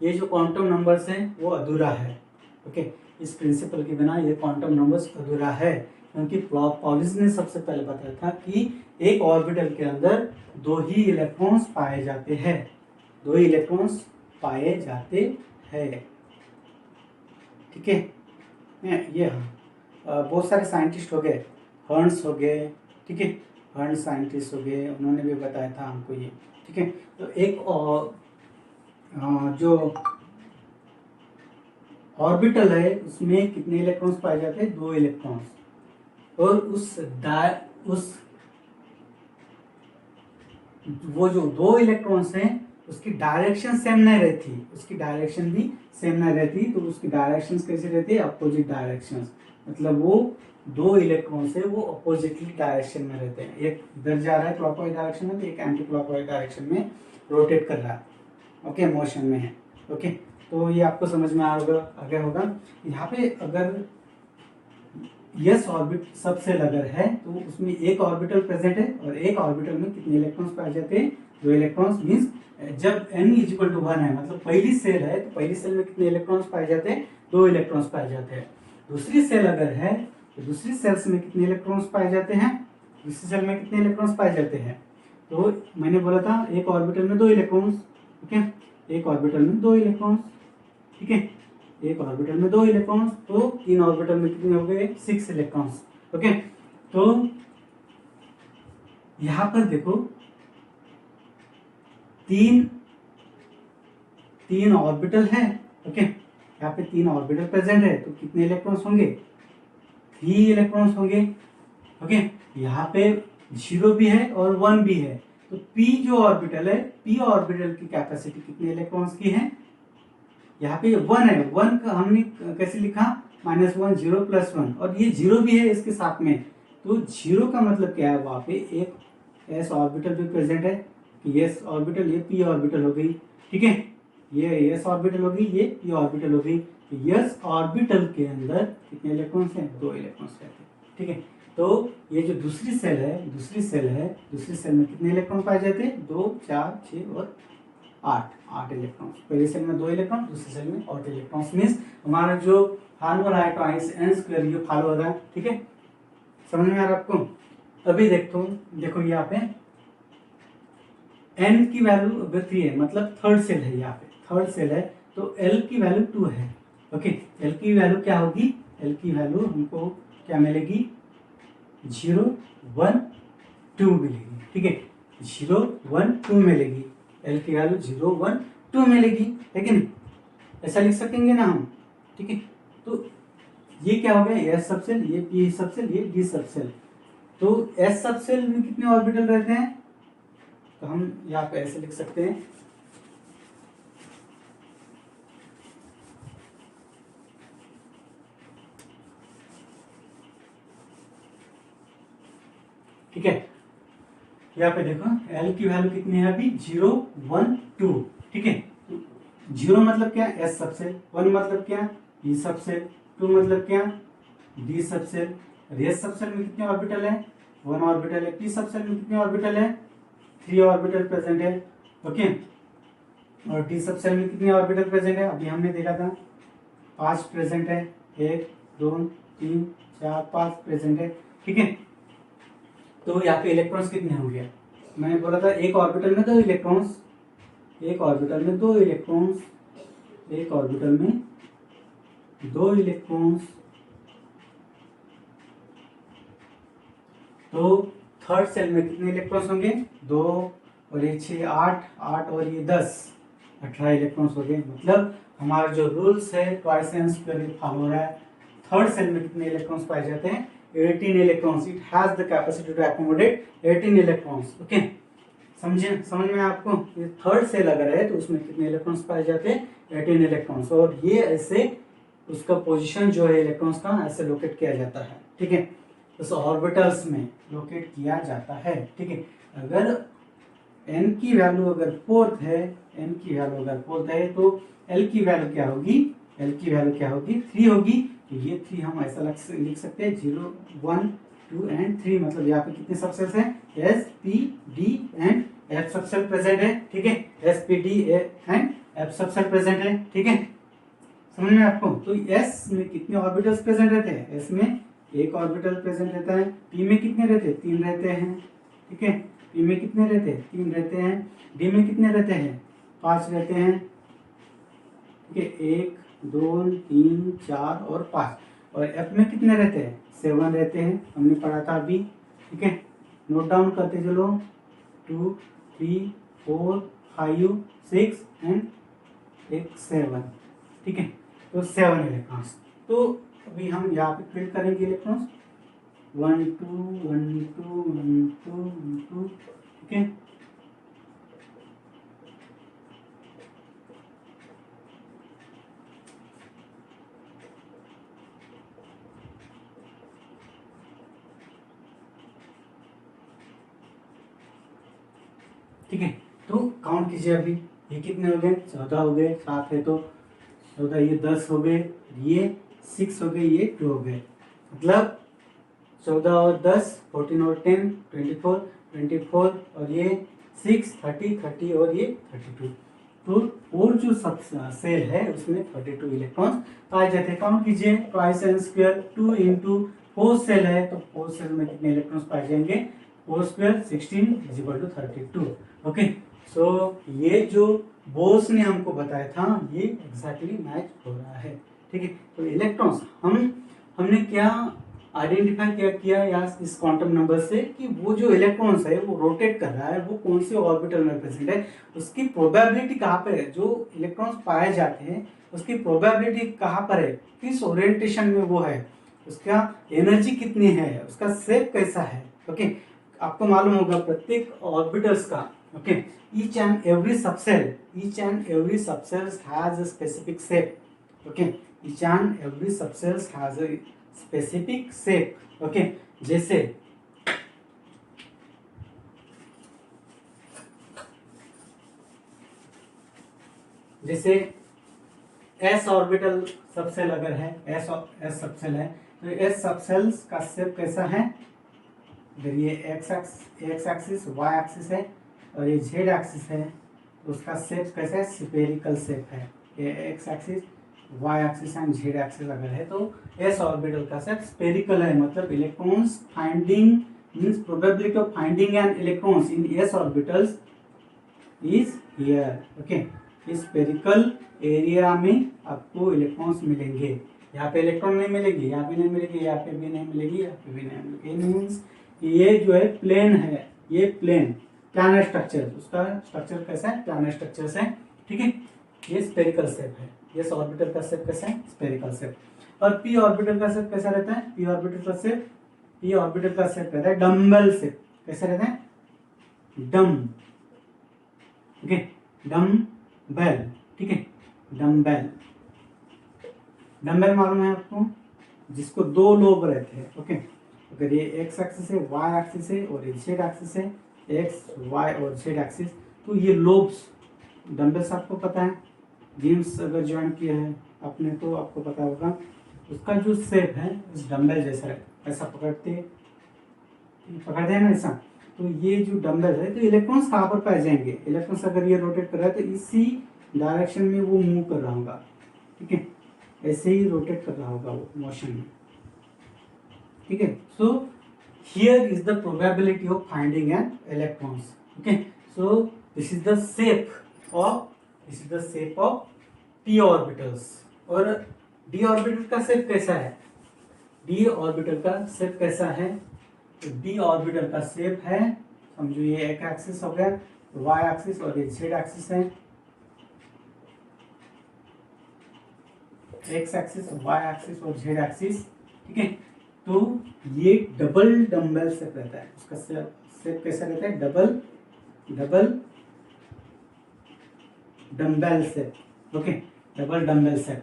ये जो क्वांटम नंबर्स हैं वो अधूरा है. ओके, इस प्रिंसिपल के बिना ये क्वांटम नंबर्स अधूरा है, क्योंकि पॉलिज ने सबसे पहले बताया था कि एक ऑर्बिटल के अंदर 2 ही इलेक्ट्रॉन्स पाए जाते हैं. 2 ही इलेक्ट्रॉन्स पाए जाते हैं. ठीक है, ये बहुत सारे साइंटिस्ट हो गए, हर्न्स हो गए. ठीक है, हर्न्स साइंटिस्ट हो गए, उन्होंने भी बताया था हमको ये. ठीक है, तो एक जो ऑर्बिटल है उसमें कितने इलेक्ट्रॉन्स पाए जाते हैं? 2 इलेक्ट्रॉन्स. और वो जो 2 इलेक्ट्रॉन्स हैं उसकी डायरेक्शन सेम नहीं रहती, उसकी डायरेक्शन भी सेम नहीं रहती. तो उसकी डायरेक्शंस कैसे रहती है? Opposite directions. मतलब वो 2 इलेक्ट्रॉन से वो अपोजिटली डायरेक्शन में रहते हैं. एक इधर जा रहा है क्लॉकवाइज डायरेक्शन में, तो एक एंटी क्लॉकवाइज डायरेक्शन में रोटेट कर रहा है. ओके, मोशन में है. ओके, तो ये आपको समझ में आ गया होगा. यहाँ पे अगर यस ऑर्बिट सबसेल अगर है तो उसमें एक ऑर्बिटल प्रेजेंट है, और एक ऑर्बिटल में कितने इलेक्ट्रॉन्स पाए जाते हैं? 2 इलेक्ट्रॉन्स. मीन्स जब n = 1 है, मतलब पहली सेल है, तो पहली सेल में कितने इलेक्ट्रॉन्स पाए जाते हैं? 2 इलेक्ट्रॉन्स पाए जाते हैं. दूसरी सेल अगर है तो दूसरी सेल्स में कितने इलेक्ट्रॉन्स पाए जाते हैं? दूसरी सेल में कितने इलेक्ट्रॉन्स पाए जाते हैं? तो मैंने बोला था एक ऑर्बिटल में 2 इलेक्ट्रॉन्स. ओके, एक ऑर्बिटल में 2 इलेक्ट्रॉन्स. ठीक है, एक ऑर्बिटल में 2 इलेक्ट्रॉन्स, तो 3 ऑर्बिटल में कितने हो गए? 6 इलेक्ट्रॉन्स. ओके, तो यहां पर देखो तीन ऑर्बिटल है. ओके, यहाँ पे 3 ऑर्बिटल प्रेजेंट है, तो कितने इलेक्ट्रॉन्स होंगे? 3 इलेक्ट्रॉन्स होंगे. ओके, यहाँ पे 0 भी है और 1 भी है. तो p जो ऑर्बिटल है, p ऑर्बिटल की कैपेसिटी कितने इलेक्ट्रॉन्स की है? यहाँ पे 1 है. 1 का हमने कैसे लिखा? -1, 0, +1, और ये 0 भी है इसके साथ में. तो 0 का मतलब क्या है? वहाँ पे एक s ऑर्बिटल भी प्रेजेंट है. s ऑर्बिटल, ये p ऑर्बिटल हो गई. ठीक है, ये s ऑर्बिटल हो गई, ये p ऑर्बिटल हो गई. तो s ऑर्बिटल के अंदर कितने इलेक्ट्रॉन्स हैं? 2 इलेक्ट्रॉन्स रहते हैं. ठीक है, तो ये जो दूसरी सेल है, दूसरी सेल में कितने इलेक्ट्रॉन पाए जाते हैं? 2, 4, 6 और 8 इलेक्ट्रॉन्स. पहली सेल में 2 इलेक्ट्रॉन, दूसरी सेल में 8 इलेक्ट्रॉन्स. मीन्स हमारा जो फार्मूला है n² ये फॉलो हो रहा है. ठीक है, समझ में आ रहा है आपको? अभी देखो यहाँ पे n की वैल्यू अगर 3 है, मतलब थर्ड सेल है. यहाँ पे थर्ड सेल है, तो l की वैल्यू 2 है. ओके, l की वैल्यू क्या होगी? l की वैल्यू हमको क्या मिलेगी? 0, 1, 2 मिलेगी. ठीक है, 0, 1, 2 मिलेगी. l की वैल्यू 0, 1, 2 मिलेगी, है कि नहीं? ऐसा लिख सकेंगे ना हम. ठीक है, तो ये क्या हो गया? s सबसेल, ये p सबसेल, ये d सबसेल. तो s सबसेल में कितने ऑर्बिटल रहते हैं? तो हम यहाँ पे ऐसे लिख सकते हैं. ठीक है, यहाँ पे देखो L की वैल्यू कितनी है अभी? 0, 1, 2. ठीक है, 0 मतलब क्या? S subshell. 1 मतलब क्या? P subshell. 2 मतलब क्या? D subshell. S सबसेल में कितने ऑर्बिटल है? 1 ऑर्बिटल है. P सबसेल में कितने ऑर्बिटल है? 3 ऑर्बिटल प्रेजेंट है. ओके, और D सबसेल में कितने ऑर्बिटल प्रेजेंट है? अभी हमने देखा था 5 प्रेजेंट है. 1, 2, 3, 4, 5 प्रेजेंट है. ठीक है, तो यहाँ पे इलेक्ट्रॉन्स कितने होंगे? मैंने बोला था एक ऑर्बिटल में 2 इलेक्ट्रॉन्स, एक ऑर्बिटल में 2 इलेक्ट्रॉन्स, एक ऑर्बिटल में 2 इलेक्ट्रॉन्स, तो थर्ड सेल में कितने इलेक्ट्रॉन्स होंगे? 2 और ये 6 8, 8 और ये 10, 18 इलेक्ट्रॉन्स हो गए। मतलब हमारा जो रूल्स है ट्वाइस एन स्क्वायर फॉलो हो रहा है। थर्ड सेल में कितने इलेक्ट्रॉन्स पाए जाते हैं? 18 electrons. It has the capacity to accommodate 18 electrons. Okay, समझे? समझ में आपको? ये थर्ड सेल अगर है तो उसमें कितने इलेक्ट्रॉन्स पाए जाते हैं? 18 इलेक्ट्रॉन्स। और ये ऐसे उसका पोजीशन जो है इलेक्ट्रॉन्स का ऐसे लोकेट किया जाता है। ठीक है, उस ऑर्बिटल्स में लोकेट किया जाता है। ठीक है, अगर n की वैल्यू अगर फोर्थ है, n की वैल्यू अगर फोर्थ है तो l की वैल्यू क्या होगी? l की वैल्यू क्या होगी? 3 होगी। तो ये 3 हम ऐसा लिख सकते हैं 0 1 2 एंड 3। मतलब यहाँ पे कितने सबसेल्स हैं? S P D and F subshell present है। ठीक है, S P D and F subshell present है। ठीक है, समझ में आपको? तो S में कितने ऑर्बिटल्स प्रेजेंट रहते हैं? S में एक ऑर्बिटल प्रेजेंट रहता है। P में कितने रहते हैं? 3 रहते हैं। ठीक है, P में कितने रहते हैं? 3 रहते हैं। D में कितने रहते हैं? 5 रहते हैं। ठीक है, 1 2 3 4 और 5। और F में कितने रहते हैं? 7 रहते हैं, हमने पढ़ा था अभी। ठीक है, नोट डाउन करते चलो। 2 3 4 5 6 एंड 7। ठीक है, तो 7 इलेक्ट्रॉन्स। तो अभी हम यहाँ पे फिल करेंगे इलेक्ट्रॉन्स 1 2 1 2 1 2 1 2। ठीक है, ठीक है, तो काउंट कीजिए अभी। ये कितने हो गए? 14 हो गए। 7 है तो 14, ये 10 हो गए, ये 6 हो गए, ये 2 हो गए। मतलब 14 और 10 14 और 10 24 24 और ये 6 30 30 और ये 32। तो और जो सब सेल है उसमें 32 इलेक्ट्रॉन पाए जाते हैं। काउंट कीजिए, twice N square 2 into 4 shell है तो 4 सेल में कितने इलेक्ट्रॉन्स पाए जाएंगे? 4 square 16 is equal to 32। Okay, so ये जो बोस ने हमको बताया था ये एग्जैक्टली मैच हो रहा है। ठीक है, तो इलेक्ट्रॉन्स हमने क्या आइडेंटिफाई किया या इस क्वांटम नंबर से कि वो जो इलेक्ट्रॉन्स है वो रोटेट कर रहा है, वो कौन से ऑर्बिटल में प्रेजेंट है, उसकी प्रोबेबिलिटी कहाँ पर है। जो इलेक्ट्रॉन्स पाए जाते हैं उसकी प्रोबेबिलिटी कहाँ पर है, किस ओरिएंटेशन में वो है, उसका एनर्जी कितनी है, उसका शेप कैसा है। ओके, आपको मालूम होगा प्रत्येक ऑर्बिटल्स का। Okay, each and every subcells has a specific shape. Okay, each and every subcells has a specific shape. Okay, जैसे s ऑर्बिटल सबसेल अगर है, s सबसेल है तो s सबसेल्स का शेप कैसा है? अगर ये x एक्सिस y एक्सिस है और ये z एक्सिस है तो उसका शेप कैसा है? स्फेरिकल शेप है। ये x axis y axis and z axis अगर है तो s ऑर्बिटल का शेप स्फेरिकल है। मतलब electrons finding means probability of finding an electrons in s orbitals is here. Okay, इस स्फेरिकल एरिया में आपको इलेक्ट्रॉन्स मिलेंगे। यहाँ पे इलेक्ट्रॉन नहीं मिलेंगे, यहाँ पे नहीं मिलेंगे, यहाँ पे भी नहीं मिलेगी, यहाँ पे भी नहीं मिलेगी। मीन्स ये जो है प्लेन है, ये प्लेन प्लानर स्ट्रक्चर, उसका स्ट्रक्चर कैसा है? प्लानर स्ट्रक्चर है। ठीक है, ये स्फेरिकल शेप है। ये ऑर्बिटल का शेप कैसा है? Spherical shape. और पी ऑर्बिटल का शेप कैसा रहता है? पी ऑर्बिटल का शेप रहता है डम्बल शेप। कैसा रहता है? डम। Okay, dumbbell. ठीक है, डम्बेल मालूम है आपको, जिसको 2 लोब रहते हैं। ओके, अगर ये एक्स एक्सिस है, वाई एक्सिस है और ये जेड एक्सिस है, एक्स वाई और जेड एक्सिस, तो ये लोब्स डम्बल्स आपको पता है, गेम्स अगर ज्वाइन किया है आपने तो आपको पता होगा। उसका जो शेप है उस डम्बल जैसा है, ऐसा पकड़ते हैं ना ऐसा। तो ये जो डम्बल है तो इलेक्ट्रॉन्स कहाँ पर पाए जाएंगे? इलेक्ट्रॉन्स अगर ये रोटेट कर रहा है तो इसी डायरेक्शन में वो मूव कर रहा होगा। ठीक है, ऐसे ही रोटेट कर रहा होगा वो मोशन में। ठीक है, so here is the probability of finding an electrons. Okay, so this is the shape of p orbitals. और डी ऑर्बिटल का शेप कैसा है? डी ऑर्बिटल का शेप कैसा है? तो डी ऑर्बिटल का शेप है, समझो ये एक एक्सिस हो गया, वाई एक्सिस और ये जेड एक्सिस है, एक्स एक्सिस, वाई एक्सिस और जेड एक्सिस, ठीक है। तो ये डबल डम्बल शेप रहता है, उसका शेप कैसा रहता है? Double dumbbell shape, okay, double dumbbell shape.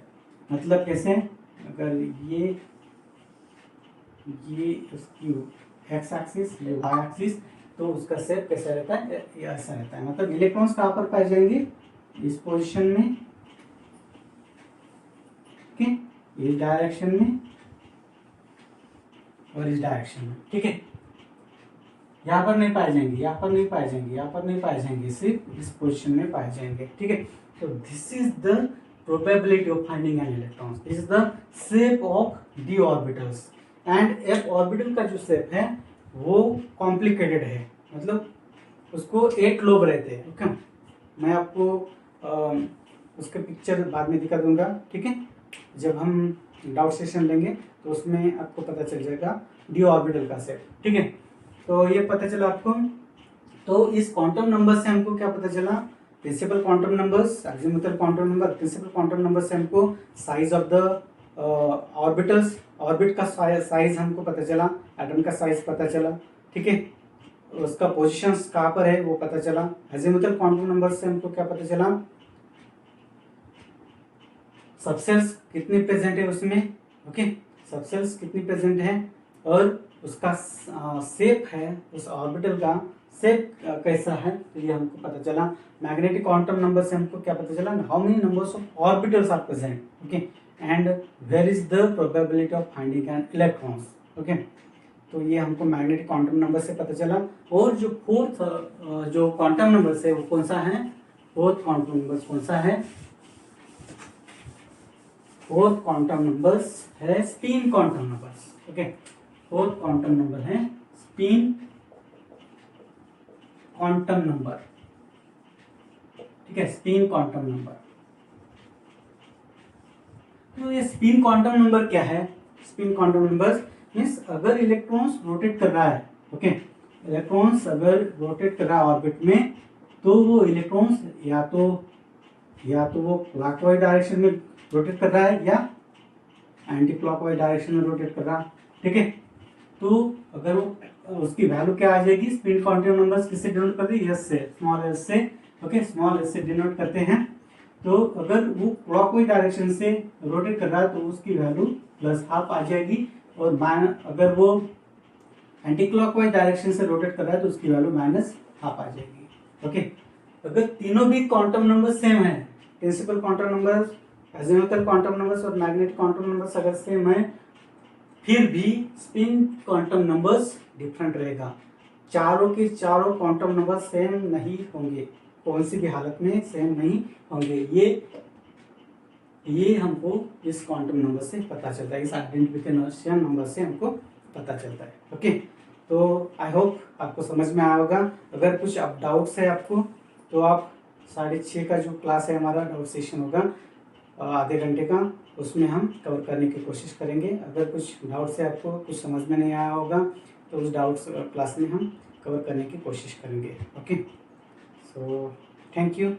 मतलब कैसे? अगर ये उसकी एक्स एक्सिस, ये वाई एक्सिस, तो उसका शेप कैसा रहता है? ये ऐसा रहता है। मतलब इलेक्ट्रॉन्स कहाँ पर पाए जाएंगे? इस पोजीशन में, ठीक है, इस डायरेक्शन में और इस डायरेक्शन में, ठीक है। यहाँ पर नहीं पाए जाएंगे, यहाँ पर नहीं पाए जाएंगे, यहाँ पर नहीं पाए जाएंगे, सिर्फ इस पोजीशन में पाए जाएंगे, ठीक है। तो this is the probability of finding an electrons, this is the shape of D orbitals. And F orbital का जो शेप है वो कॉम्प्लिकेटेड है, मतलब उसको 8 लोब रहते हैं, ओके। मैं आपको उसके पिक्चर बाद में दिखा दूंगा, ठीक है। जब हम डाउट सेशन लेंगे तो उसमें आपको पता चल जाएगा डी ऑर्बिटल का शेप, ठीक है। तो ये पता चला आपको। तो इस क्वांटम नंबर से हमको क्या पता चला? Principal quantum numbers, azimuthal quantum number, principal quantum number से हमको size of the orbitals, orbit का साइज हमको पता चला, एटम का साइज पता चला, ठीक है। उसका पोजीशंस कहाँ पर है वो पता चला। अजीमुथल क्वांटम नंबर से हमको क्या पता चला? सबसेल्स कितनी प्रेजेंट है उसमें, ओके, सबसेल्स कितनी प्रेजेंट है, और उसका शेप है, उस ऑर्बिटल का शेप कैसा है, तो ये हमको पता चला। मैग्नेटिक क्वांटम नंबर से हमको क्या पता चला? How many numbers of orbitals are present, okay, and where is the probability of finding an electrons, okay. तो ये हमको मैग्नेटिक क्वांटम नंबर से पता चला। और जो फोर्थ जो क्वांटम नंबर है वो कौन सा है? फोर्थ क्वांटम नंबर कौन सा है? फोर्थ क्वांटम नंबर्स है spin quantum numbers, okay. Fourth quantum number है स्पिन क्वांटम नंबर, ठीक है, स्पिन क्वांटम नंबर। तो ये स्पिन क्वांटम नंबर क्या है? स्पिन क्वांटम नंबर मीन्स अगर इलेक्ट्रॉन्स रोटेट कर रहा है, ओके, इलेक्ट्रॉन्स अगर रोटेट कर रहा है ऑर्बिट में, तो वो इलेक्ट्रॉन्स या तो वो क्लॉकवाइज डायरेक्शन में रोटेट कर रहा है या एंटी क्लॉकवाइज डायरेक्शन में रोटेट कर रहा है, ठीक है। तो अगर वो उसकी वैल्यू क्या आ जाएगी? स्पिन क्वांटम नंबर्स किससे डिनोट करते हैं? एस से, स्मॉल एस से, ओके, स्मॉल एस से डिनोट करते हैं। तो अगर वो क्लॉकवाइज डायरेक्शन से रोटेट कर रहा है तो उसकी वैल्यू +½ आ जाएगी, और अगर वो एंटी क्लॉकवाइज डायरेक्शन से रोटेट कर रहा है तो उसकी वैल्यू -½ आ जाएगी, ओके। अगर तीनों भी क्वांटम नंबर सेम है, principal quantum number, azimuthal quantum numbers और मैग्नेटिक क्वांटम नंबर्स अगर सेम है, फिर भी स्पिन क्वांटम नंबर्स डिफरेंट रहेगा। चारों के चारों क्वांटम नंबर सेम नहीं होंगे, कौन सी भी हालत में सेम नहीं होंगे। ये हमको इस क्वांटम नंबर से पता चलता है, इस आइडेंटिफिकेशन नंबर से हमको पता चलता है, ओके। तो आई होप आपको समझ में आया होगा। अगर कुछ अब डाउट्स है आपको तो आप 6:30 का जो क्लास है हमारा डाउट सेशन होगा आधे घंटे का, उसमें हम कवर करने की कोशिश करेंगे। अगर कुछ डाउट्स है आपको, कुछ समझ में नहीं आया होगा, तो उस डाउट्स क्लास में हम कवर करने की कोशिश करेंगे, ओके। So thank you.